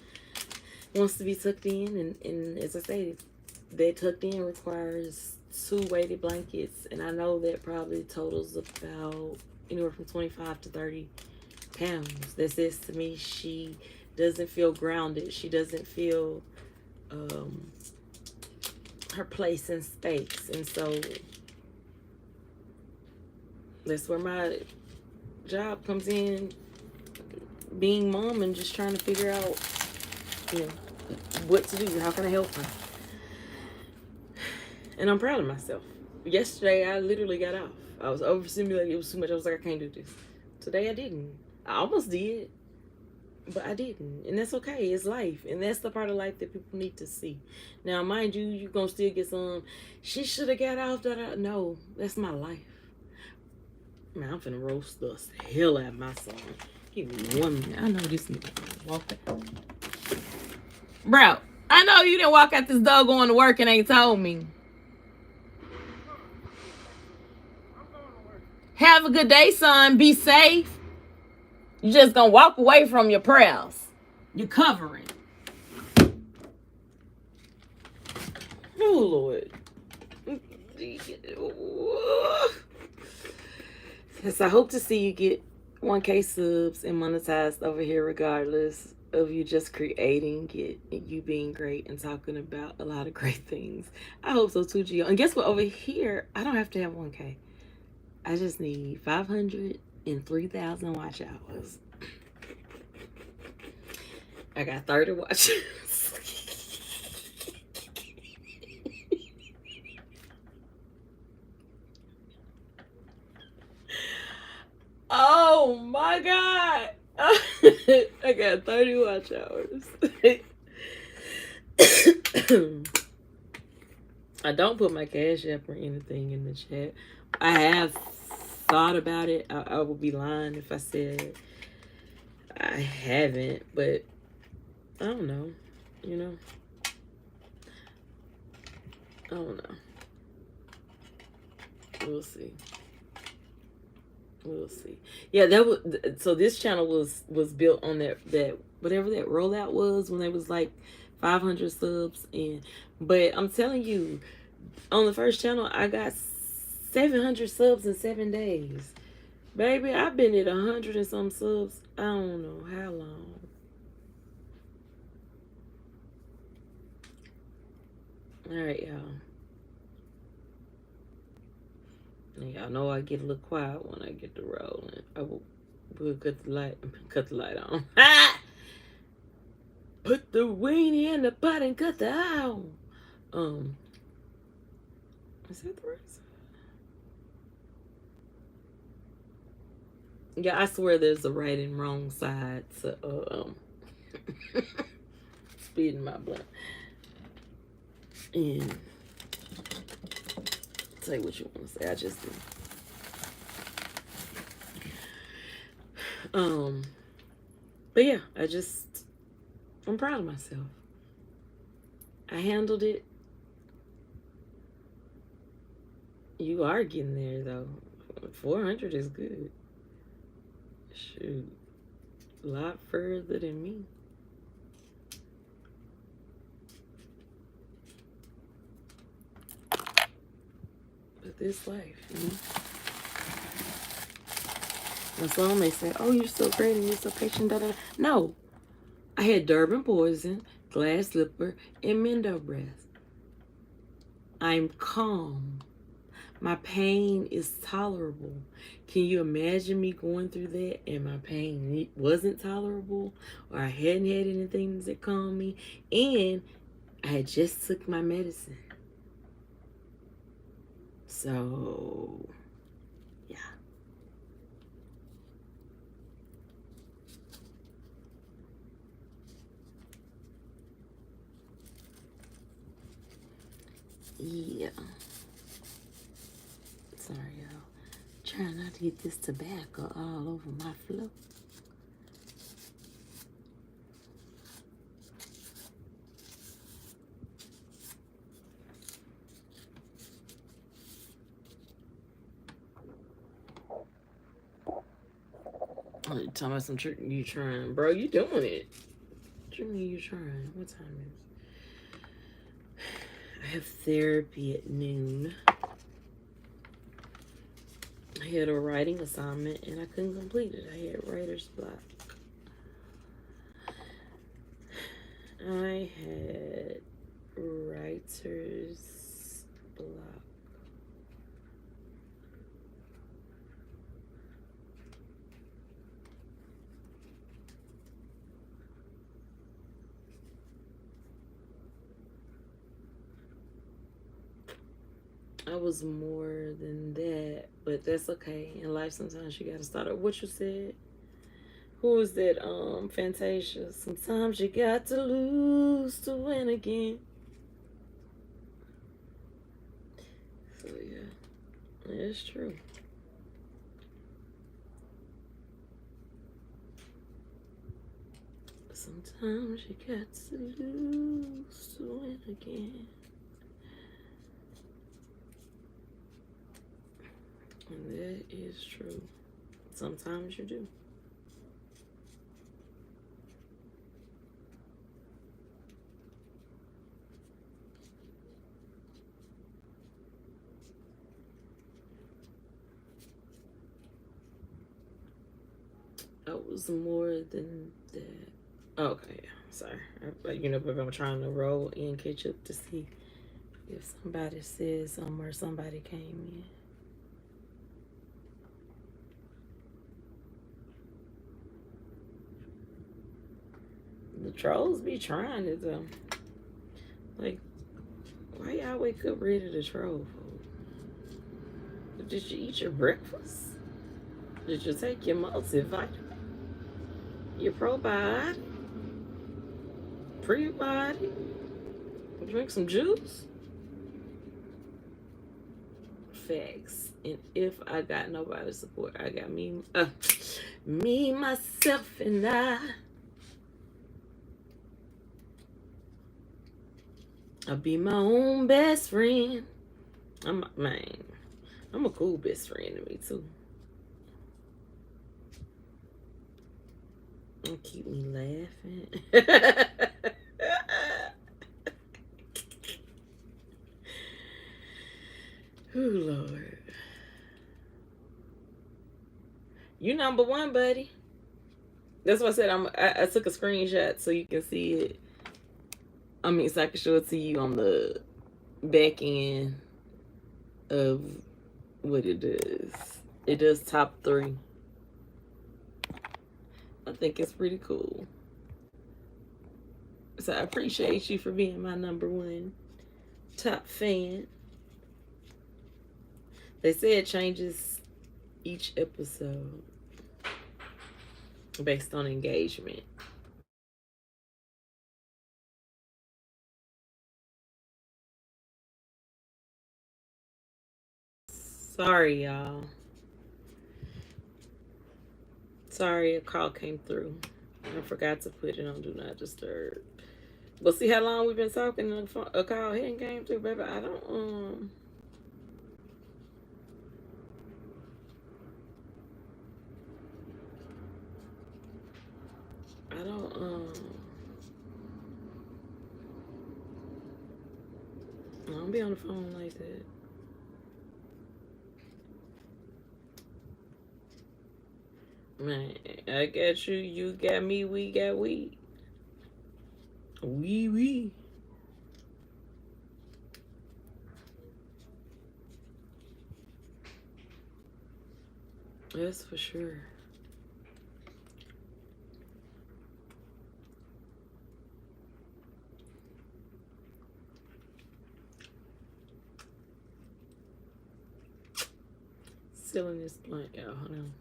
Wants to be tucked in, and as I stated, that tucked in requires 2 weighted blankets, and I know that probably totals about anywhere from 25 to 30 pounds. That says to me she doesn't feel grounded. She doesn't feel her place in space, and so that's where my job comes in, being mom and just trying to figure out, you know, what to do. How can I help her? And I'm proud of myself. Yesterday, I literally got off. I was overstimulated. It was too much. I was like, I can't do this. Today, I didn't. I almost did, but I didn't. And that's okay. It's life. And that's the part of life that people need to see. Now, mind you, you're going to still get some, she should have got off. No, that's my life. Man, I'm finna roast the hell out of my son. Give me 1 minute. I know this nigga walk out. Bro, I know you didn't walk out this door going to work and ain't told me. Have a good day, son. Be safe. You just gonna walk away from your prayers. You're covering. Oh, Lord. Yes, I hope to see you get 1K subs and monetized over here, regardless of you just creating it and you being great and talking about a lot of great things. I hope so too, Gio. And guess what? Over here, I don't have to have 1K. I just need 503,000 watch hours. I got 30 watches. Oh my God. I got 30 watch hours. I don't put my Cash App or anything in the chat. I have thought about it. I would be lying if I said I haven't, but I don't know. You know? I don't know. We'll see. We'll see. Yeah, that was, so this channel was built on that whatever that rollout was when they was like 500 subs, and but I'm telling you, on the first channel I got 700 subs in 7 days. Baby, I've been at 100 and some subs. I don't know how long. All right, y'all. And y'all know I get a little quiet when I get to rolling. We'll cut the light on. Put the weenie in the pot and cut the eye on. Is that the right side? Yeah, I swear there's a right and wrong side to speeding my blunt. And say what you want to say. I just do. But yeah, I'm proud of myself. I handled it. You are getting there though. 400 is good. Shoot, a lot further than me. But this life, you know. And some may say, "Oh, you're so great and you're so patient." Da, da, da. No, I had Durban poison, glass slipper, and Mendo breath. I'm calm. My pain is tolerable. Can you imagine me going through that and my pain wasn't tolerable, or I hadn't had anything that calmed me, and I had just took my medicine? So, yeah. Yeah. Sorry, y'all. Trying not to get this tobacco all over my floor. Oh, you talking about some trick you trying. Bro, you doing it. What you mean you trying? What time is it? I have therapy at noon. I had a writing assignment and I couldn't complete it. I had writer's block. I had writer's block. I was more than that, but that's okay. In life, sometimes you gotta start up. What you said? Who was that? Fantasia. Sometimes you got to lose to win again. So yeah, that's true. Sometimes you got to lose to win again. And that is true. Sometimes you do. I was more than that. Okay, sorry. But I'm trying to roll and catch up to see if somebody says something or somebody came in. The trolls be trying it though. Like, why y'all wake up ready to troll? Did you eat your breakfast? Did you take your multivitamin? Your probiotic? Prebiotic? Drink some juice? Facts. And if I got nobody to support, I got me, myself, and I. I'll be my own best friend. I'm a cool best friend to me too. And keep me laughing. Oh Lord. You number one, buddy. That's what I said. I took a screenshot so you can see it. I mean, so I can show it to you on the back end of what it does. It does top 3. I think it's pretty cool. So I appreciate you for being my number 1 top fan. They say it changes each episode based on engagement. Sorry, y'all. Sorry, a call came through. I forgot to put it on Do Not Disturb. But see how long we've been talking? A call hadn't came through, baby. I don't I don't be on the phone like that. Man, I got you, you got me, we got we. We. That's for sure. Still in this blunt, y'all. Hold on.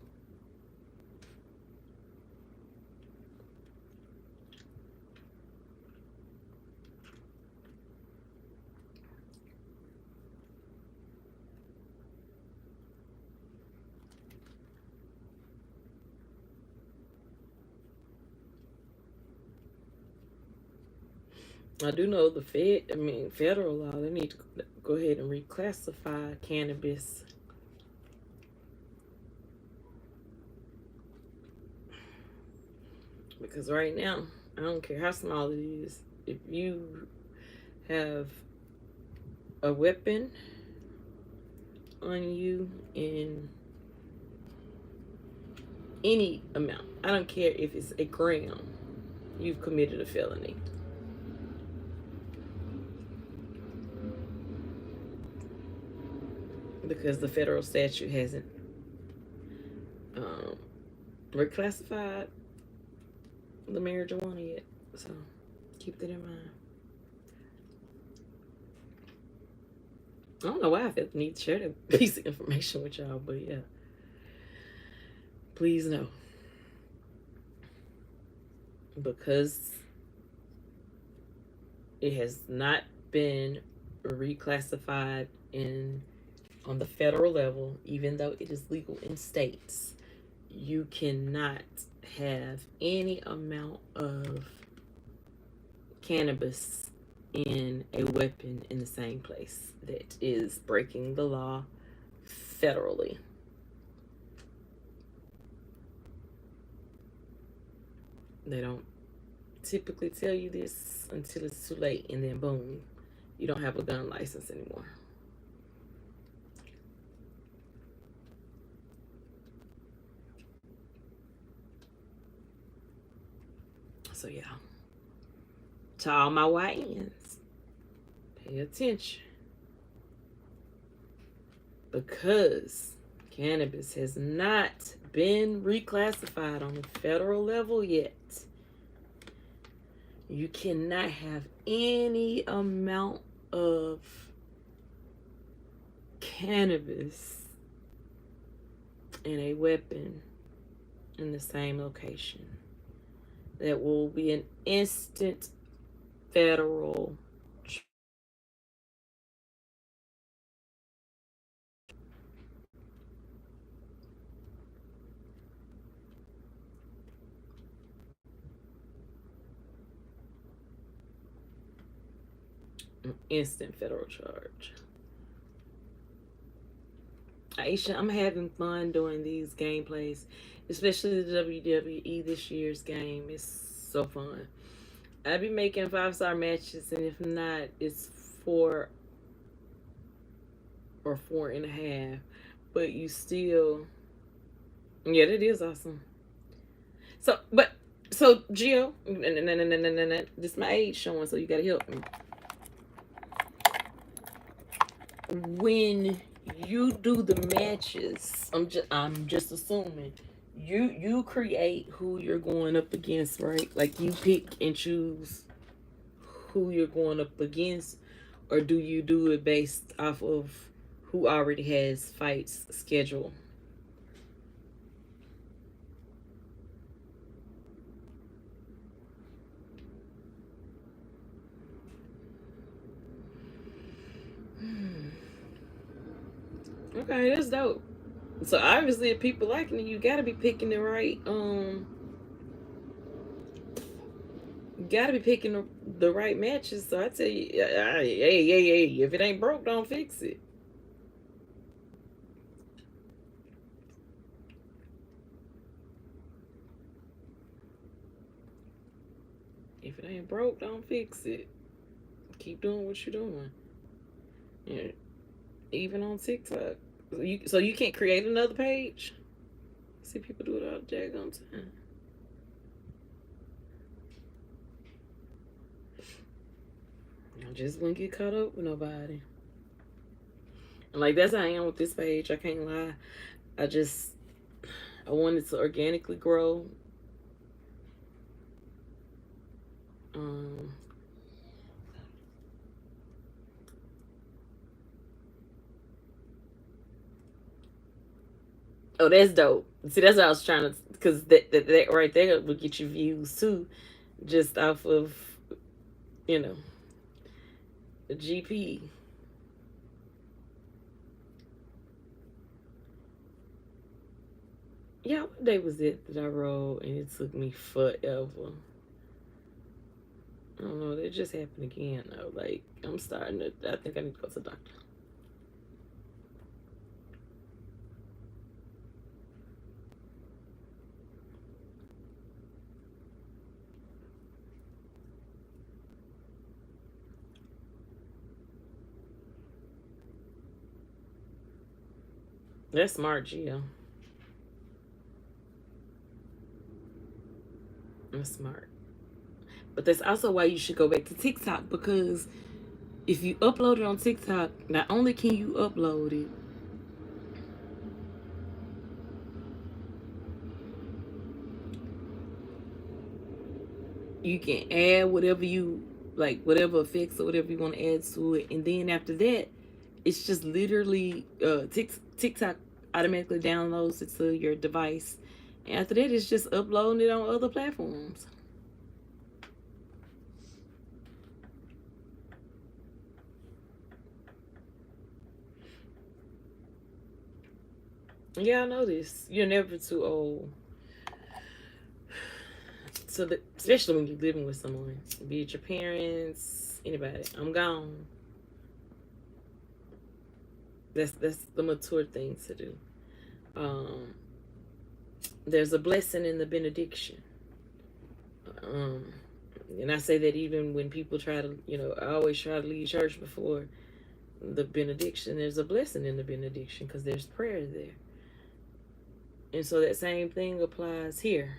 I do know the federal law, they need to go ahead and reclassify cannabis. Because right now, I don't care how small it is, if you have a weapon on you in any amount, I don't care if it's a gram, you've committed a felony. Because the federal statute hasn't reclassified the marijuana yet. So keep that in mind. I don't know why I felt the need to share that piece of information with y'all, but yeah. Please know. Because it has not been reclassified on the federal level, even though it is legal in states, you cannot have any amount of cannabis in a weapon in the same place. That is breaking the law federally. They don't typically tell you this until it's too late, and then boom, you don't have a gun license anymore. So yeah, to all my YNs, pay attention, because cannabis has not been reclassified on the federal level yet. You cannot have any amount of cannabis in a weapon in the same location. That will be an instant federal charge. Aisha, I'm having fun doing these gameplays, especially the WWE this year's game. It's so fun. I be making 5-star matches, and if not, it's 4 or 4.5. But you still, yeah, that is awesome. So Gio, this is my age showing, so you gotta help me. When you do the matches, I'm just assuming you create who you're going up against, right? Like you pick and choose who you're going up against, or do you do it based off of who already has fights scheduled? Okay, that's dope. So obviously, if people liking it, you gotta be picking the right. Gotta be picking the right matches. So I tell you, hey, if it ain't broke, don't fix it. it ain't broke, don't fix it. Keep doing what you're doing. Yeah. Even on TikTok. So you can't create another page? See people do it all the daggone time. I just wouldn't get caught up with nobody. And like, that's how I am with this page. I can't lie. I wanted to organically grow. Oh, that's dope. See, that's what I was trying to, because that right there would get you views too, just off of, you know, the GP. Yeah, what day was it that I rolled and it took me forever? I don't know. That just happened again though. Like, I'm starting to, I think I need to go to the doctor. That's smart, Gio. That's smart. But that's also why you should go back to TikTok, because if you upload it on TikTok, not only can you upload it, you can add whatever you like, whatever effects or whatever you want to add to it. And then after that, it's just literally TikTok automatically downloads it to your device. And after that, it's just uploading it on other platforms. Yeah, I know this. You're never too old. So that, especially when you're living with someone, be it your parents, anybody. I'm gone. That's the mature thing to do. There's a blessing in the benediction. And I say that even when people try to, I always try to leave church before the benediction. There's a blessing in the benediction because there's prayer there. And so that same thing applies here.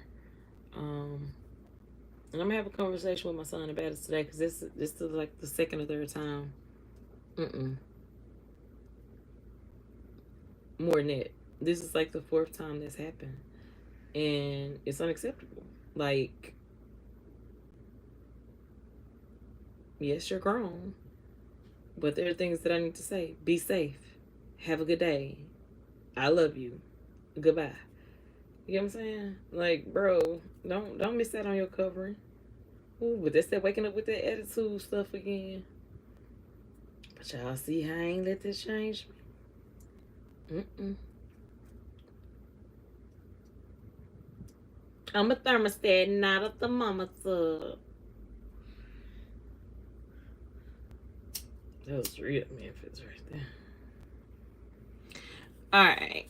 And I'm gonna have a conversation with my son about it today, because this is like the second or third time. More than that. This is like the fourth time that's happened. And it's unacceptable. Like, yes, you're grown, but there are things that I need to say. Be safe. Have a good day. I love you. Goodbye. You know what I'm saying? Like, bro, don't miss that on your covering. Ooh, but that's that waking up with that attitude stuff again. But y'all see how I ain't let this change me. I'm a thermostat, not a thermometer. That was real Memphis right there. All right.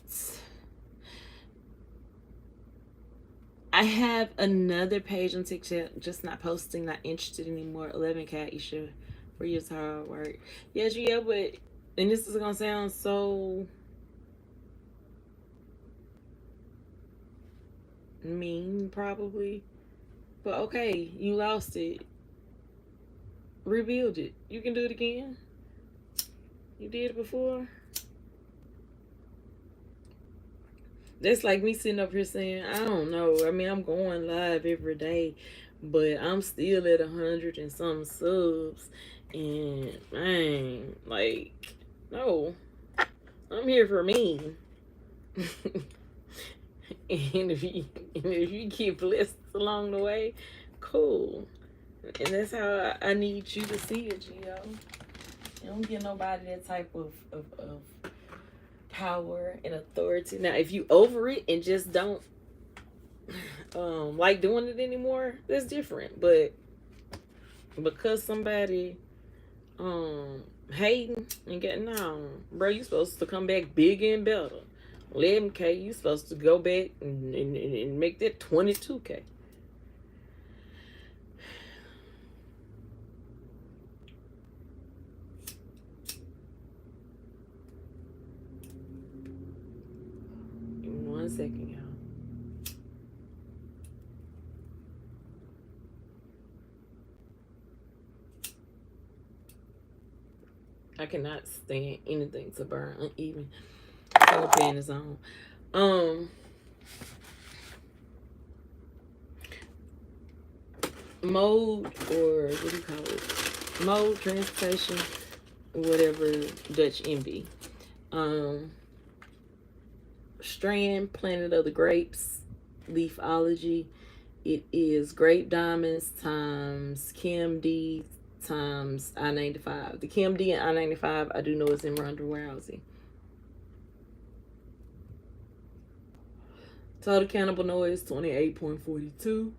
I have another page on TikTok, just not posting, not interested anymore. 11K Iseashia for years hard work. Yes, yeah, but, and this is gonna sound so mean, probably, but okay, you lost it. Rebuild it. You can do it again. You did it before. That's like me sitting up here saying, I don't know. I mean, I'm going live every day, but I'm still at 100 and some subs. And man, like, no, I'm here for me. And if you get blessed along the way, cool. And that's how I need you to see it, Gio. You don't give nobody that type of power and authority. Now, if you over it and just don't like doing it anymore, that's different. But because somebody hating and getting on, bro, you supposed to come back bigger and better. 11K, you supposed to go back and make that 22K. second, y'all. I cannot stand anything to burn uneven. Color pan is on. Mode, or what do you call it? Mode, transportation, whatever, Dutch envy. Strand, Planet of the Grapes, Leafology. It is grape diamonds times Kim D times I-95. The Kim D and I-95, I do know it's in Ronda Rousey. Total cannabinoids, 28.42.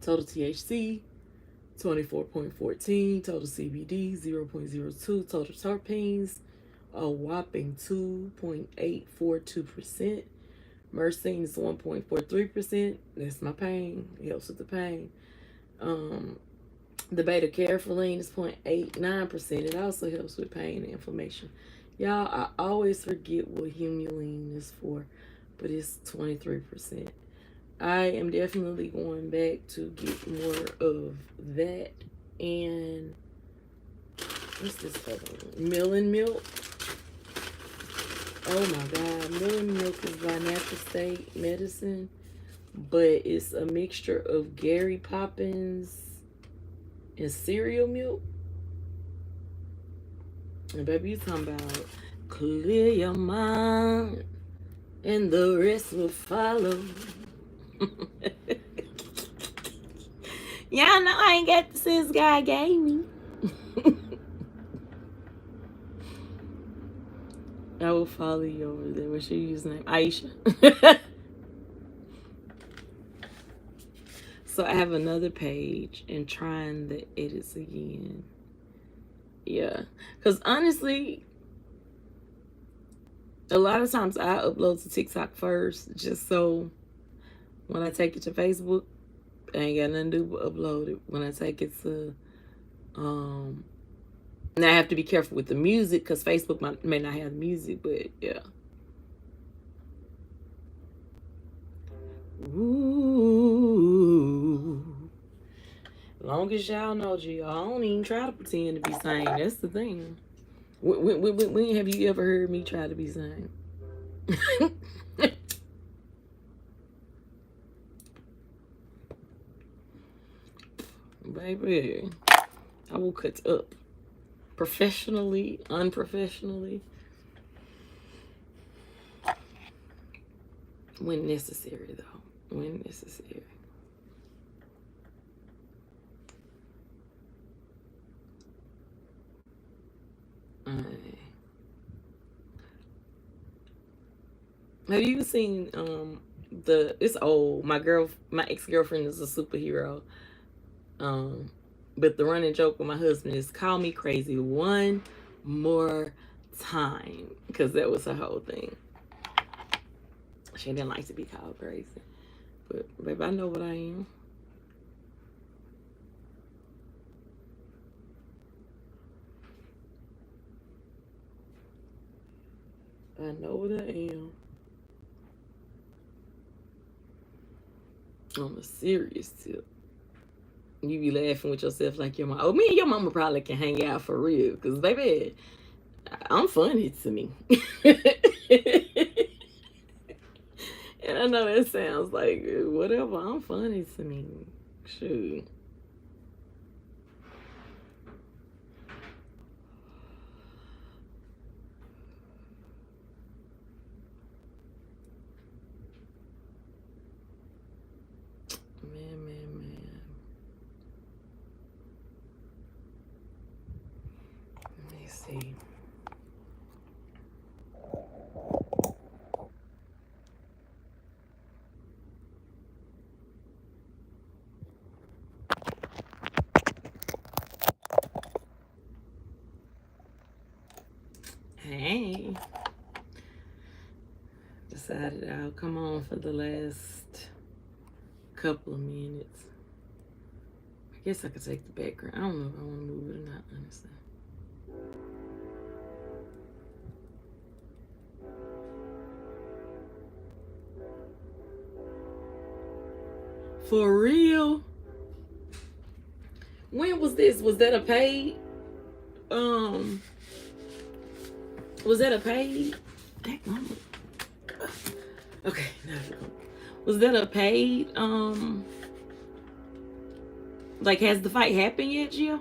Total THC, 24.14. Total CBD, 0.02. Total terpenes, a whopping 2.842%. Myrcene is 1.43%. That's my pain. It helps with the pain. The beta carotene is 0.89%. It also helps with pain and inflammation. Y'all, I always forget what humulene is for, but it's 23%. I am definitely going back to get more of that. And what's this other one? Millen Milk. Oh my God, Millen Milk is by Natural State Medicine, but it's a mixture of Gary Poppins and cereal milk. And baby, you talking about clear your mind and the rest will follow. Y'all know I ain't got the sense God gave me. I will follow you over there. What's your username? Aisha. So I have another page and trying the edits again. Yeah. Because honestly, a lot of times I upload to TikTok first, just so when I take it to Facebook, I ain't got nothing to do but upload it. When I take it to, now I have to be careful with the music because Facebook may not have music, but yeah. Ooh. Long as y'all know, G, I don't even try to pretend to be sane. That's the thing. When have you ever heard me try to be sane? Baby, I will cut up. Professionally, unprofessionally. When necessary, though. When necessary. Have you seen it's old. My ex-girlfriend is a superhero. But the running joke with my husband is call me crazy one more time. Because that was her whole thing. She didn't like to be called crazy. But babe, I know what I am. I know what I am. On a serious tip. You be laughing with yourself like your mom. Oh, me and your mama probably can hang out for real. Because, baby, I'm funny to me. And I know that sounds like whatever. I'm funny to me. Shoot. Man. Let me see. Hey. Decided I'll come on for the last couple of minutes. I guess I could take the background. I don't know if I want to move it or not, honestly. For real? When was this? Was that a paid? Um, was that a paid? Okay, was that a paid? Like, has the fight happened yet, Jill?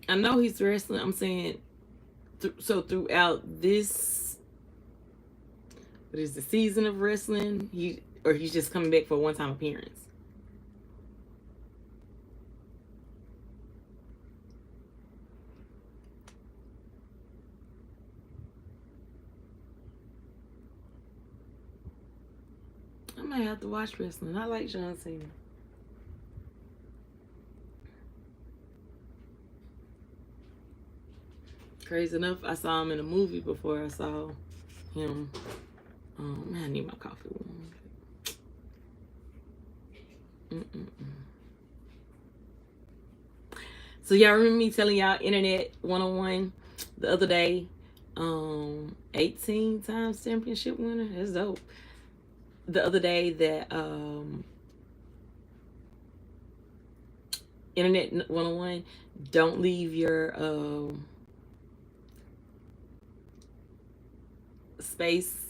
I know he's wrestling. I'm saying, so throughout this, what is the season of wrestling? He's just coming back for a one-time appearance. I might have to watch wrestling. I like John Cena. Crazy enough, I saw him in a movie before I saw him. Man, I need my coffee warm. So y'all remember me telling y'all Internet 101 the other day? 18 times championship winner. That's dope. The other day that Internet 101, don't leave your space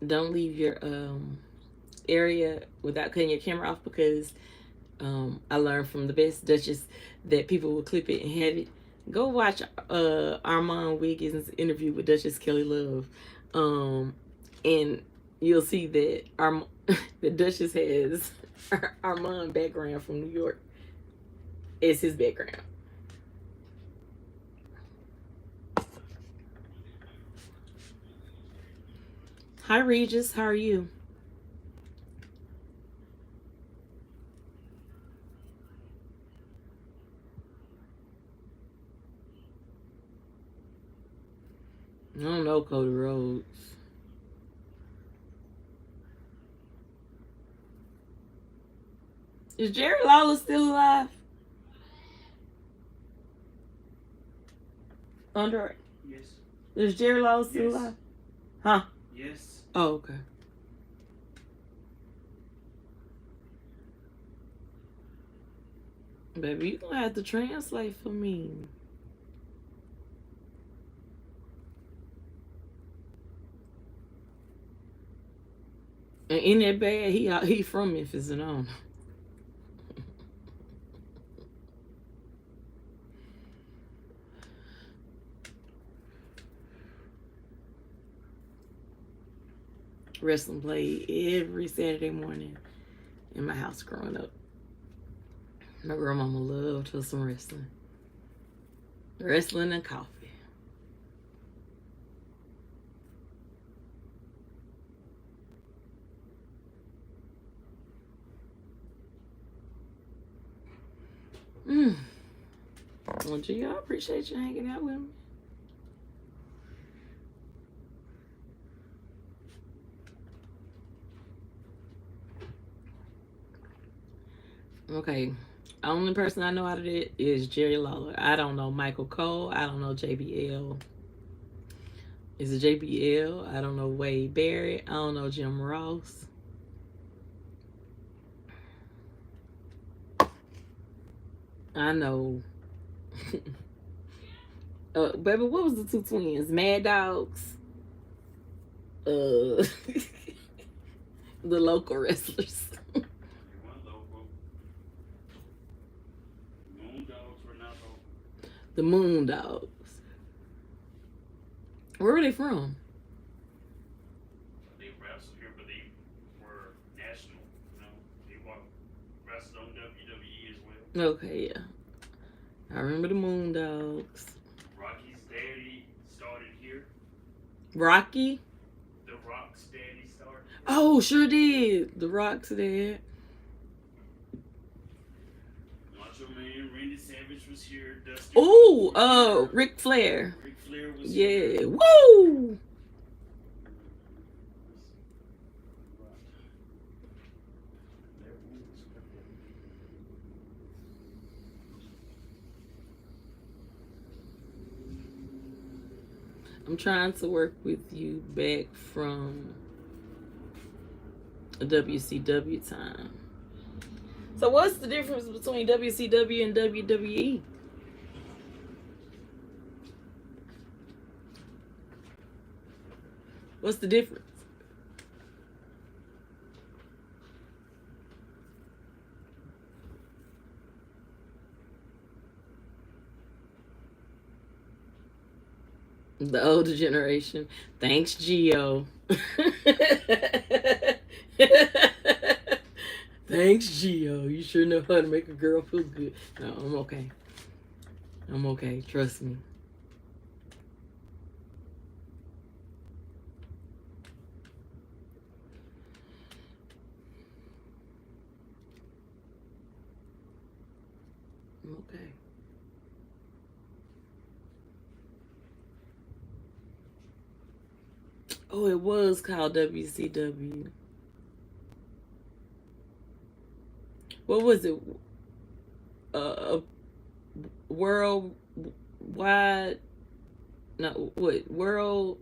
don't leave your area without cutting your camera off, because I learned from the best Duchess that people will clip it and have it. Go watch Armand Wiggins' interview with Duchess Kelly Love, and you'll see that the Duchess has Armand background from New York as his background. Hi Regis, how are you? I don't know Cody Rhodes. Is Jerry Lawler still alive? Under? Yes. Is Jerry Lawler still alive? Huh? Yes. Oh, okay. Baby, you gonna have to translate for me. And in that bad, he from Memphis and on. Wrestling played every Saturday morning in my house growing up. My grandmama loved her some wrestling. Wrestling and coffee. Well, gee, I appreciate you hanging out with me. Okay. Only person I know out of it is Jerry Lawler. I don't know Michael Cole. I don't know JBL. Is it JBL? I don't know Wade Barrett. I don't know Jim Ross. I know. Baby, what was the two twins? Mad Dogs. The local wrestlers. The Moon Dogs. Where were they from? They wrestled here, but they were national. You know, they wrestled on WWE as well. Okay, yeah. I remember the Moon Dogs. Rocky's daddy started here. Rocky? The Rock's daddy started here. Oh, sure did. The Rock's dad. Macho Man Randy Randy Savage was here. Dusty. Oh, Ric Flair. Ric Flair was here. Yeah. Woo! I'm trying to work with you back from WCW time. So what's the difference between WCW and WWE? What's the difference? The older generation. Thanks, Gio. Thanks, Gio. You sure know how to make a girl feel good. No, I'm okay. I'm okay. Trust me. I'm okay. Oh, it was called WCW. What was it? Worldwide, no, what, World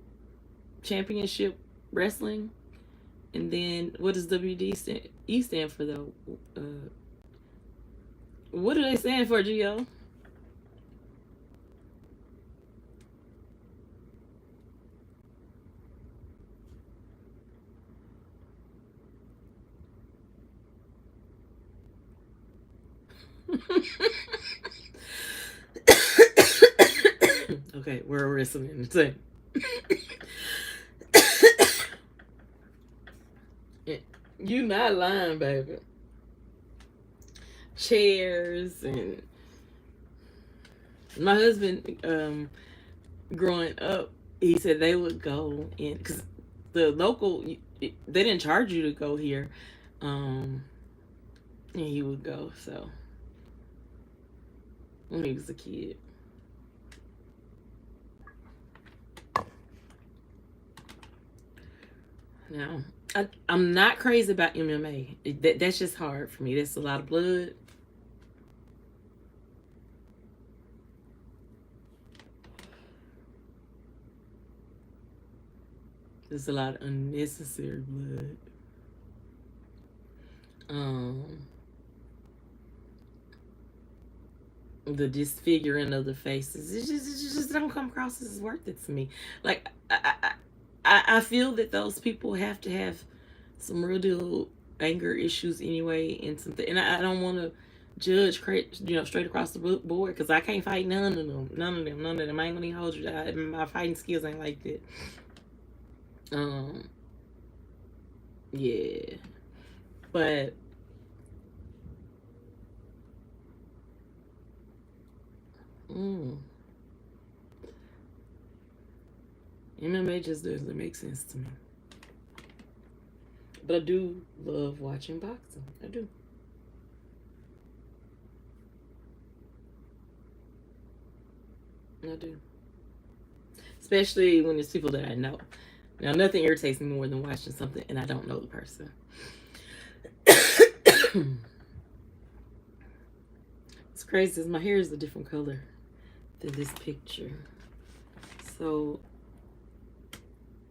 Championship Wrestling? And then what does WD stand for though? What do they stand for, Gio? Okay, we're wrestling. You not lying, baby. Chairs and my husband, growing up, he said they would go in because the local they didn't charge you to go here, and he would go. So when he was a kid. Now, I'm not crazy about MMA. That's just hard for me. That's a lot of blood. There's a lot of unnecessary blood. The disfiguring of the faces, it just don't come across as worth it to me. Like I feel that those people have to have some real deal anger issues anyway, and something. And I don't want to judge, straight across the board because I can't fight none of them. None of them. I ain't gonna even hold you. My fighting skills ain't like that. Yeah, but MMA just doesn't make sense to me. But I do love watching boxing. I do. I do. Especially when it's people that I know. Now, nothing irritates me more than watching something and I don't know the person. It's crazy because my hair is a different color than this picture. So,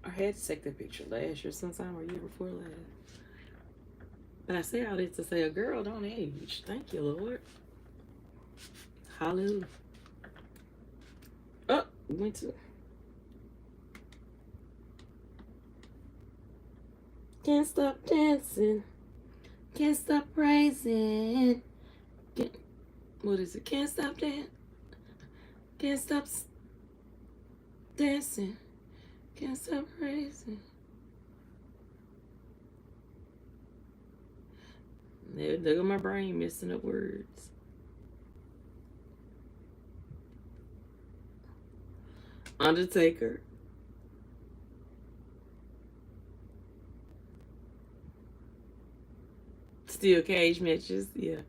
I had to take that picture last year sometime or year before last. But I say all this to say a girl don't age. Thank you, Lord. Hallelujah. Oh, went to... Can't stop dancing. Can't stop praising. What is it? Can't stop dancing. Can't stop dancing. Can't stop praising. There go my brain messing up words. Undertaker. Steel cage matches, yeah.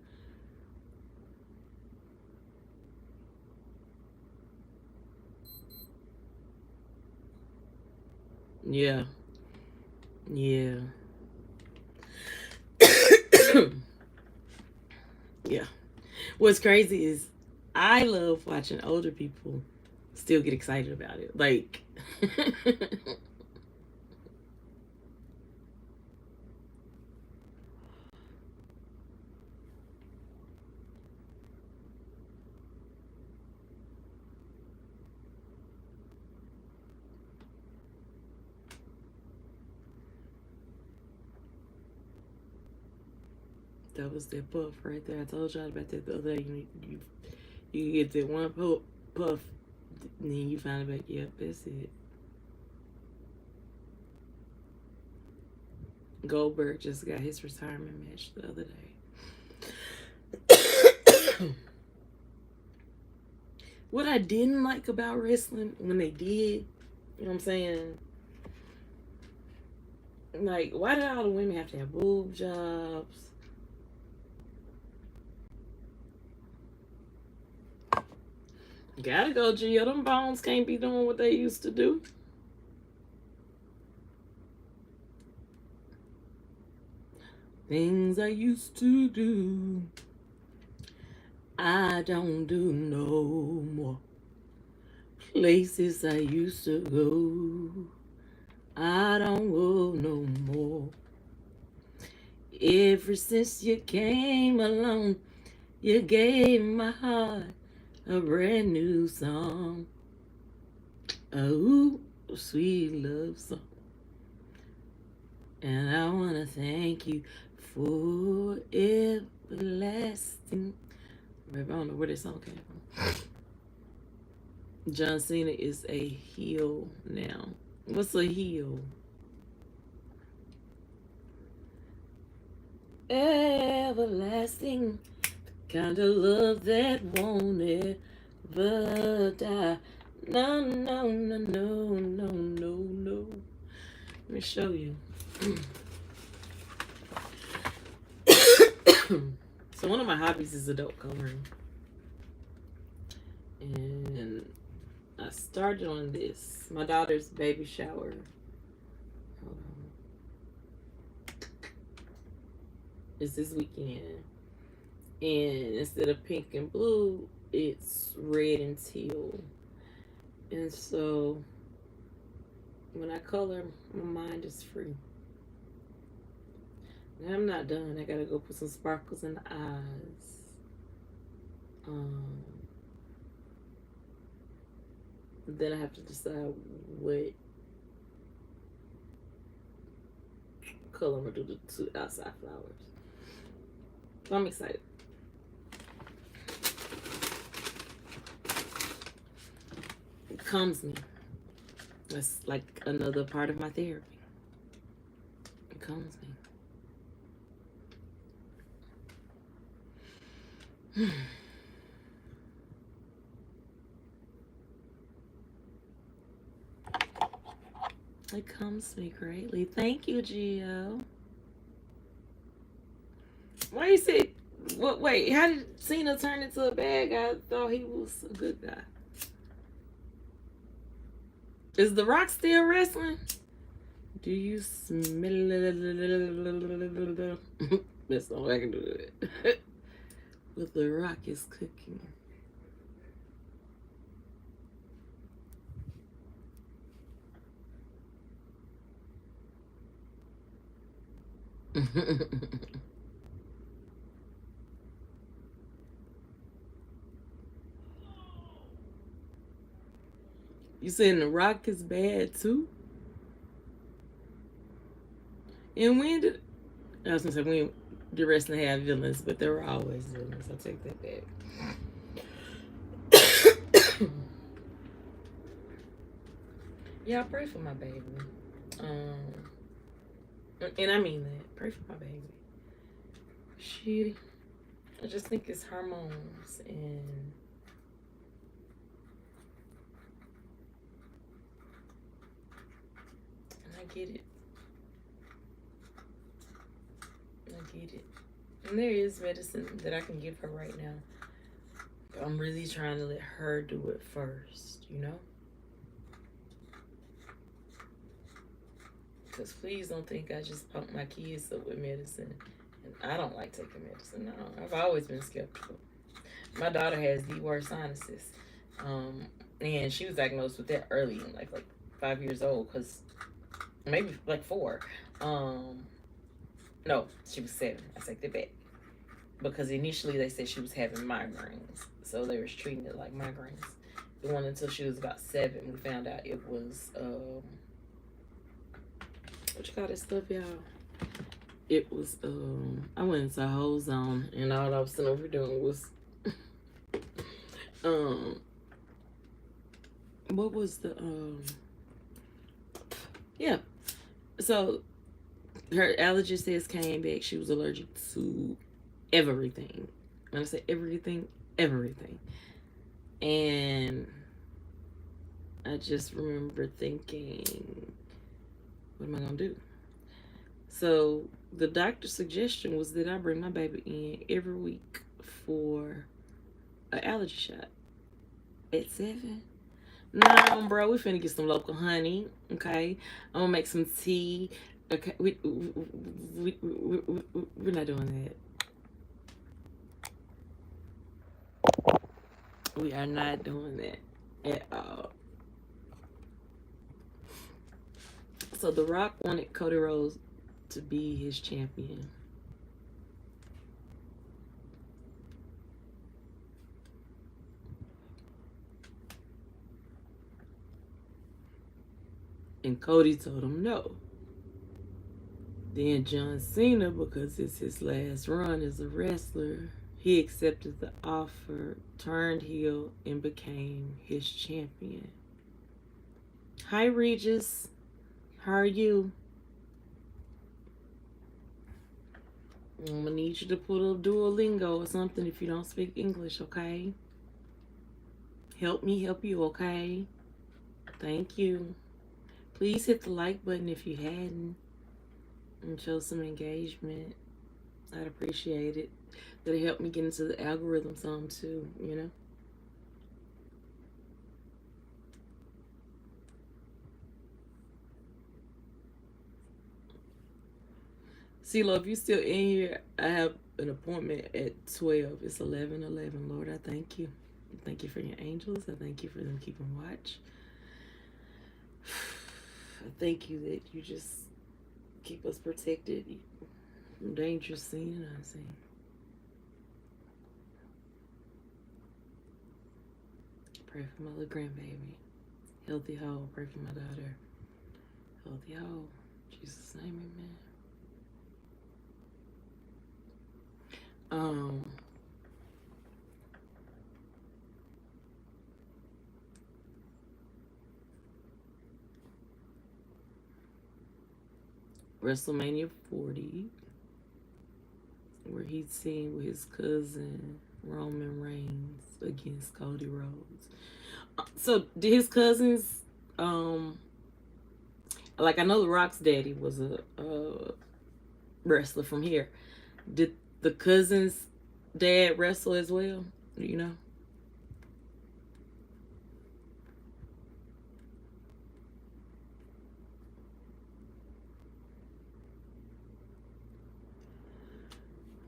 Yeah. Yeah. Yeah. What's crazy is I love watching older people still get excited about it. Like, that was that puff right there. I told y'all about that the other day. You get that one puff, and then you find it back. Yep, that's it. Goldberg just got his retirement match the other day. What I didn't like about wrestling when they did, you know what I'm saying? Like, why did all the women have to have boob jobs? Gotta go, Gio. Them bones can't be doing what they used to do. Things I used to do, I don't do no more. Places I used to go, I don't go no more. Ever since you came along, you gave my heart a brand new song. Oh, sweet love song. And I want to thank you for everlasting. Maybe I don't know where this song came from. John Cena is a heel now. What's a heel? Everlasting, kind of love that won't ever die. No, no, no, no, no, no, no. Let me show you. So one of my hobbies is adult coloring. And I started on this. My daughter's baby shower. Hold on. It's this weekend. And instead of pink and blue, it's red and teal. And so when I color, my mind is free. And I'm not done. I gotta go put some sparkles in the eyes. Then I have to decide what color I'm gonna do the two outside flowers. So I'm excited. It calms me. That's like another part of my therapy. It calms me. It calms me greatly. Thank you, Gio. Why you say? What? Wait, how did Cena turn into a bad guy? I thought he was a good guy. Is The Rock still wrestling? Do you smell? That's the only way I can do it. But The Rock is cooking. You saying The Rock is bad too? And when did I was gonna say when did wrestling have villains, but there were always villains. I'll take that back. Yeah, I pray for my baby. And I mean that. Pray for my baby. I just think it's hormones and I get it. I get it. And there is medicine that I can give her right now. But I'm really trying to let her do it first, you know? Because please don't think I just pump my kids up with medicine. And I don't like taking medicine. No, I've always been skeptical. My daughter has the worst sinuses. Um, and she was diagnosed with that early, like 5 years old, because maybe like 4. Um, no, she was 7. I take that back. Because initially they said she was having migraines, so they was treating it like migraines. It wasn't until she was about 7 we found out it was what you call that stuff, y'all? It was I went into a whole zone, and all I was sitting over doing was what was the yeah. So her allergy test came back. She was allergic to everything. When I say everything, everything. And I just remember thinking, what am I gonna do? So the doctor's suggestion was that I bring my baby in every week for an allergy shot at 7. No, bro, we finna get some local honey. Okay, I'm gonna make some tea. Okay, we're not doing that. We are not doing that at all. So The Rock wanted Cody Rhodes to be his champion. And Cody told him no. Then John Cena, because it's his last run as a wrestler, he accepted the offer, turned heel, and became his champion. Hi, Regis. How are you? I'm gonna need you to put up Duolingo or something if you don't speak English, okay? Help me help you, okay? Thank you. Please hit the like button if you hadn't and show some engagement. I'd appreciate it. That'll help me get into the algorithm some too, you know? CeeLo, if you still in here, I have an appointment at 12. It's 11:11. Lord, I thank you. Thank you for your angels. I thank you for them keeping watch. I thank you that you just keep us protected from dangerous seen and unseen. Pray for my little grandbaby. Healthy hoe. Pray for my daughter. Healthy hoe. In Jesus' name, amen. WrestleMania 40, where he's seen with his cousin Roman Reigns against Cody Rhodes. So did his cousins, like I know The Rock's daddy was a wrestler from here. Did the cousins' dad wrestle as well? Do you know?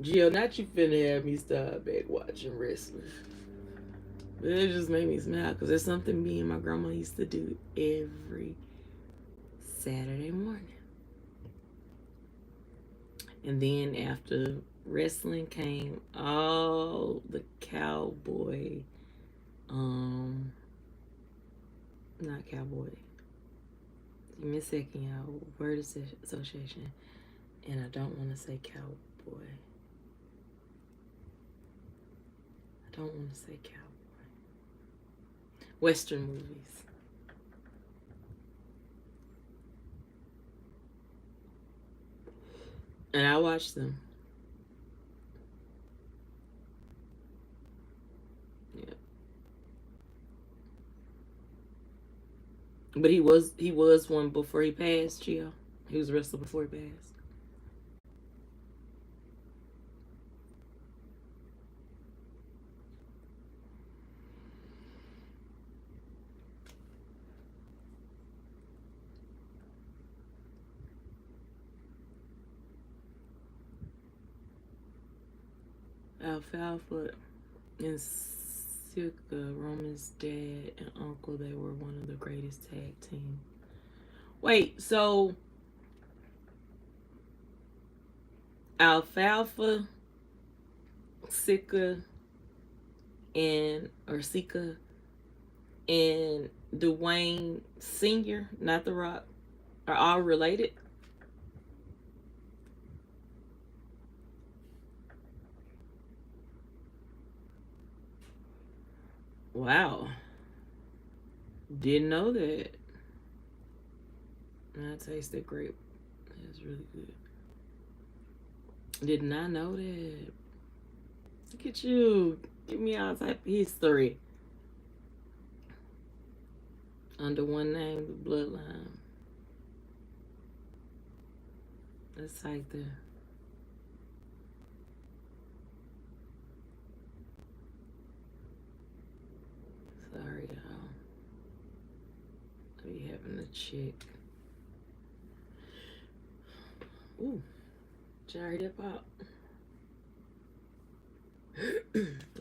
Gio, not you finna have me start back watching wrestling. But it just made me smile because it's something me and my grandma used to do every Saturday morning. And then after wrestling came all the cowboy, not cowboy. Give me a second, y'all. Word association. And I don't want to say cowboy. I don't want to say cowboy. Western movies. And I watched them. Yeah. But he was one before he passed, Gio. He was a wrestler before he passed. Alfalfa and Sika, Roman's dad and uncle, they were one of the greatest tag team. Wait, so Alfalfa, Sika, Sika and Dwayne Sr., not The Rock, are all related? Wow. Didn't know that. I tasted grape. It's really good. Did not know that. Look at you. Give me all type of history. Under one name, the bloodline. That's like the sorry y'all. I be having to check. Ooh. Jarry that pop.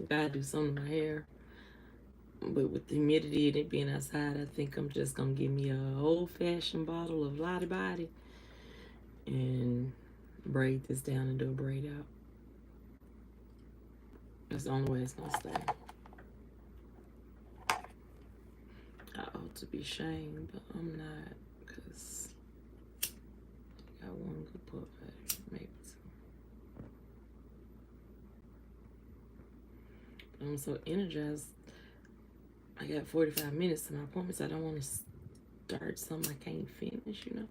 Gotta do something to my hair. But with the humidity and it being outside, I think I'm just gonna give me a old-fashioned bottle of Lottie Body and braid this down and do a braid out. That's the only way it's gonna stay. I ought to be ashamed, but I'm not, because I got one good puff back, maybe two. But I'm so energized. I got 45 minutes to my appointment, so I don't want to start something I can't finish, you know?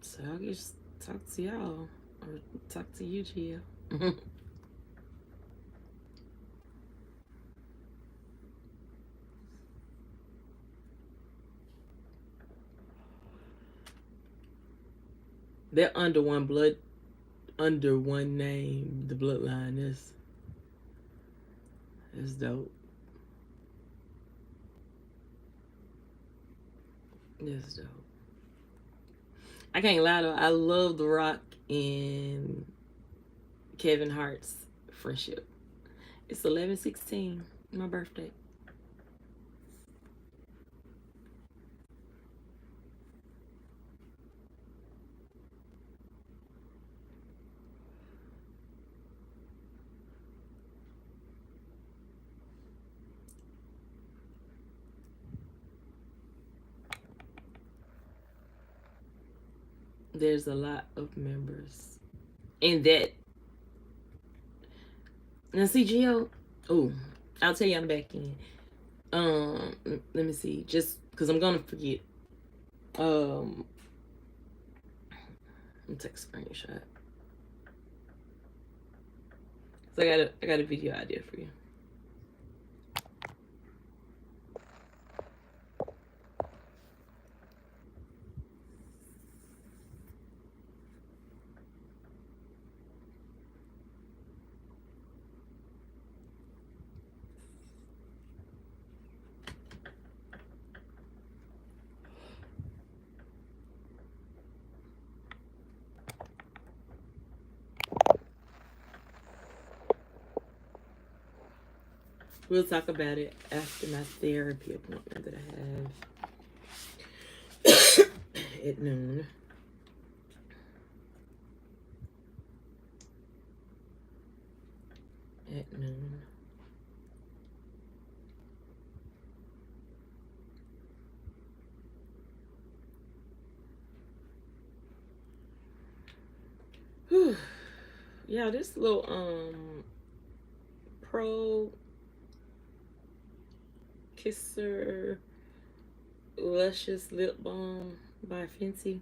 So I'll just talk to y'all, or talk to you, Gia. They're under one name. The bloodline is dope. It's dope. I can't lie though. I love The Rock and Kevin Hart's friendship. It's 11/16, my birthday. There's a lot of members. And that. Now, see, Gio. Oh, I'll tell you on the back end. Let me see. Just because I'm going to forget. Let me take a screenshot. So I got a video idea for you. We'll talk about it after my therapy appointment that I have at noon. At noon. Whew. Yeah, this little Pro Kisser Luscious Lip Balm by Fenty.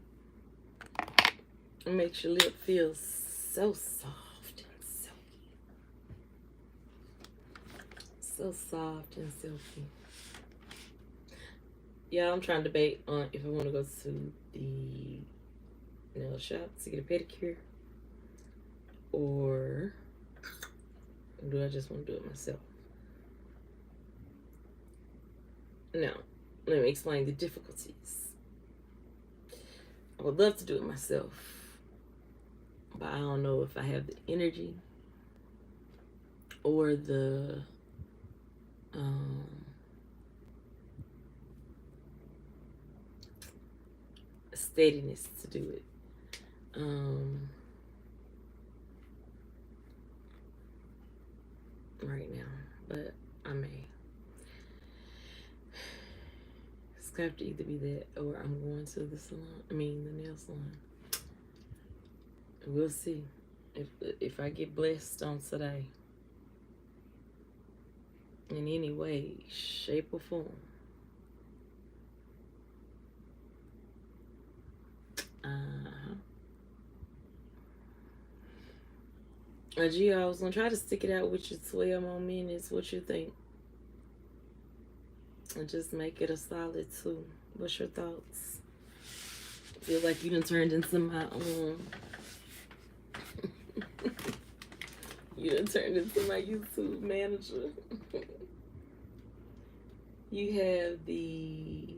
It makes your lip feel so soft and silky. So soft and silky. Yeah, I'm trying to debate on if I want to go to the nail shop to get a pedicure, or do I just want to do it myself? Now, let me explain the difficulties. I would love to do it myself, but I don't know if I have the energy or the um, steadiness to do it. Right now, but I may. It's gonna have to either be that or I'm going to the salon. I mean, the nail salon. We'll see if I get blessed on today in any way, shape, or form. Gio, I was gonna try to stick it out with you 12 more minutes. What you think? And just make it a solid 2. What's your thoughts? Feel like you done turned into my you done turned into my YouTube manager. You have the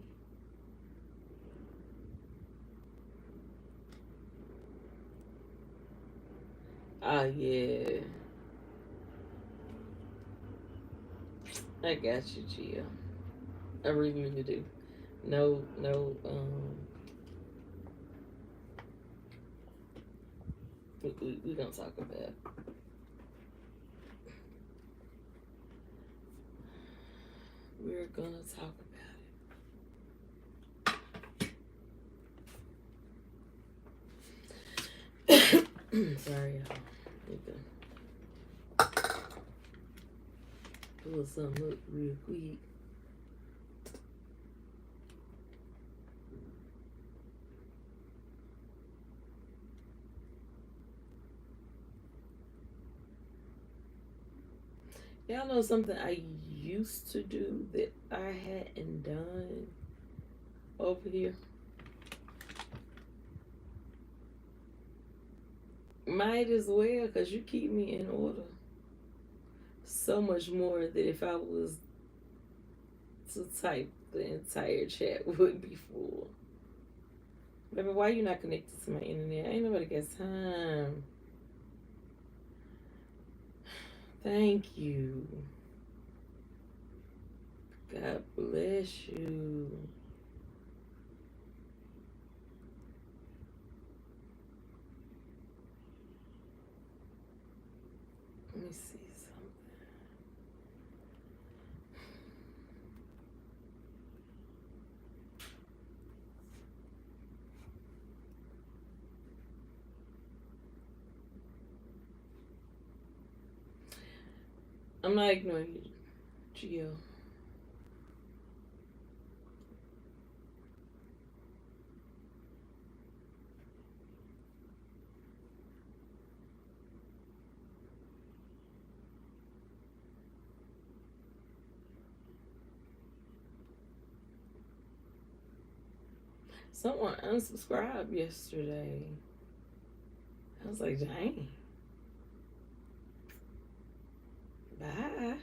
yeah. I got you, Gia. I really do. No, we gonna talk about we're gonna talk about it. Sorry, y'all. Need to pull something up real quick. Y'all know something I used to do that I hadn't done over here? Might as well, because you keep me in order so much more that if I was to type, the entire chat would be full. Baby, why you not connected to my internet? Ain't nobody got time. Thank you. God bless you. Let me see something. I'm not ignoring you, Gio. Someone unsubscribed yesterday. I was like, dang. Bye.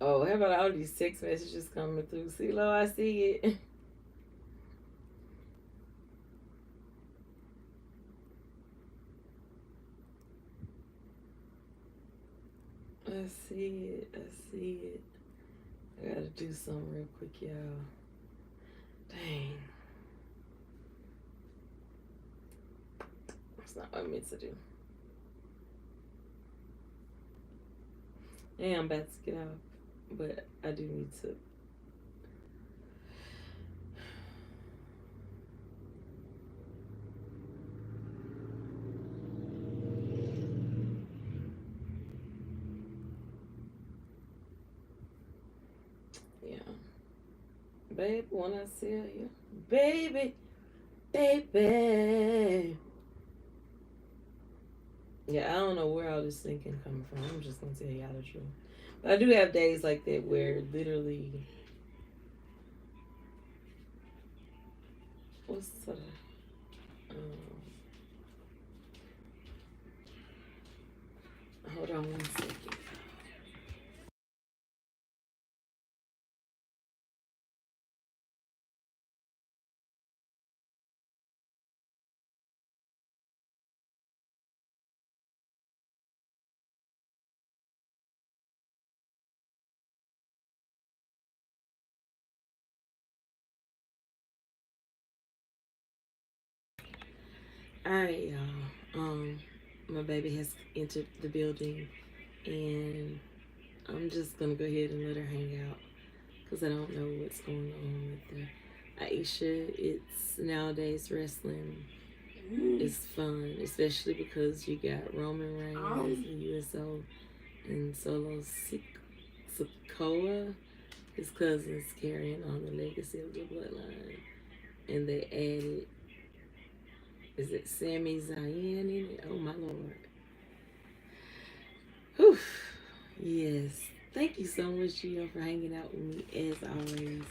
Oh, how about all these text messages coming through? CeeLo, I see it. I see it. I see it. I gotta do something real quick, y'all. Dang. That's not what I meant to do. Hey, I'm about to get off, but I do need to. Yeah. Babe, when I see you, baby, baby. Yeah, I don't know where all this thinking coming from. I'm just gonna tell y'all the truth. But I do have days like that where literally, what's today? Hold on 1 second. All right, y'all. My baby has entered the building, and I'm just gonna go ahead and let her hang out because I don't know what's going on with her. Aisha, it's nowadays wrestling is fun, especially because you got Roman Reigns, the USO, and Solo Sikoa, his cousins carrying on the legacy of the bloodline. And they added, is it Sami Zayn in it? Oh my lord. Whew. Yes. Thank you so much, Gio, for hanging out with me as always.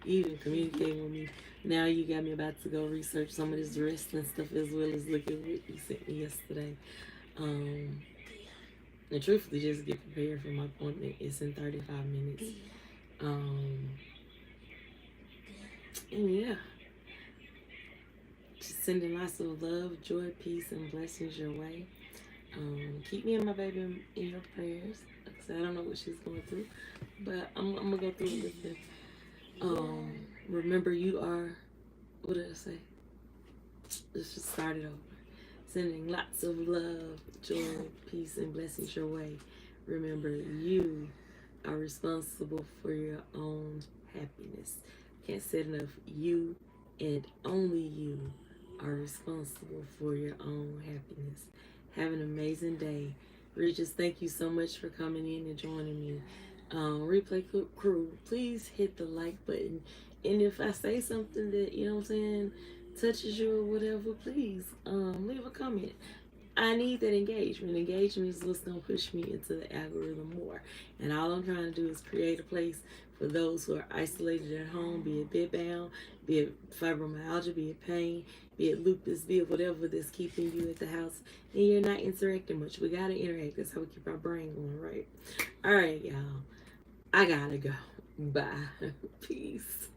You even communicating with me. Now you got me about to go research some of this wrestling stuff as well as look at what you sent me yesterday. Um, and truthfully, just get prepared for my appointment. It's in 35 minutes. Um, and yeah, just sending lots of love, joy, peace, and blessings your way. Keep me and my baby in your prayers. Like I said, I don't know what she's going through, but I'm gonna go through it with them. Remember, you are. What did I say? Let's just start it over. Sending lots of love, joy, peace, and blessings your way. Remember, you are responsible for your own happiness. Can't say it enough. You and only you are responsible for your own happiness. Have an amazing day. Regis, thank you so much for coming in and joining me. Replay crew, please hit the like button. And if I say something that, you know what I'm saying, touches you or whatever, please leave a comment. I need that engagement. Engagement is what's going to push me into the algorithm more. And all I'm trying to do is create a place for those who are isolated at home, be it bedbound, be it fibromyalgia, be it pain, be it lupus, be it whatever that's keeping you at the house, and you're not interacting much. We got to interact. That's how we keep our brain going, right? All right, y'all. I got to go. Bye. Peace.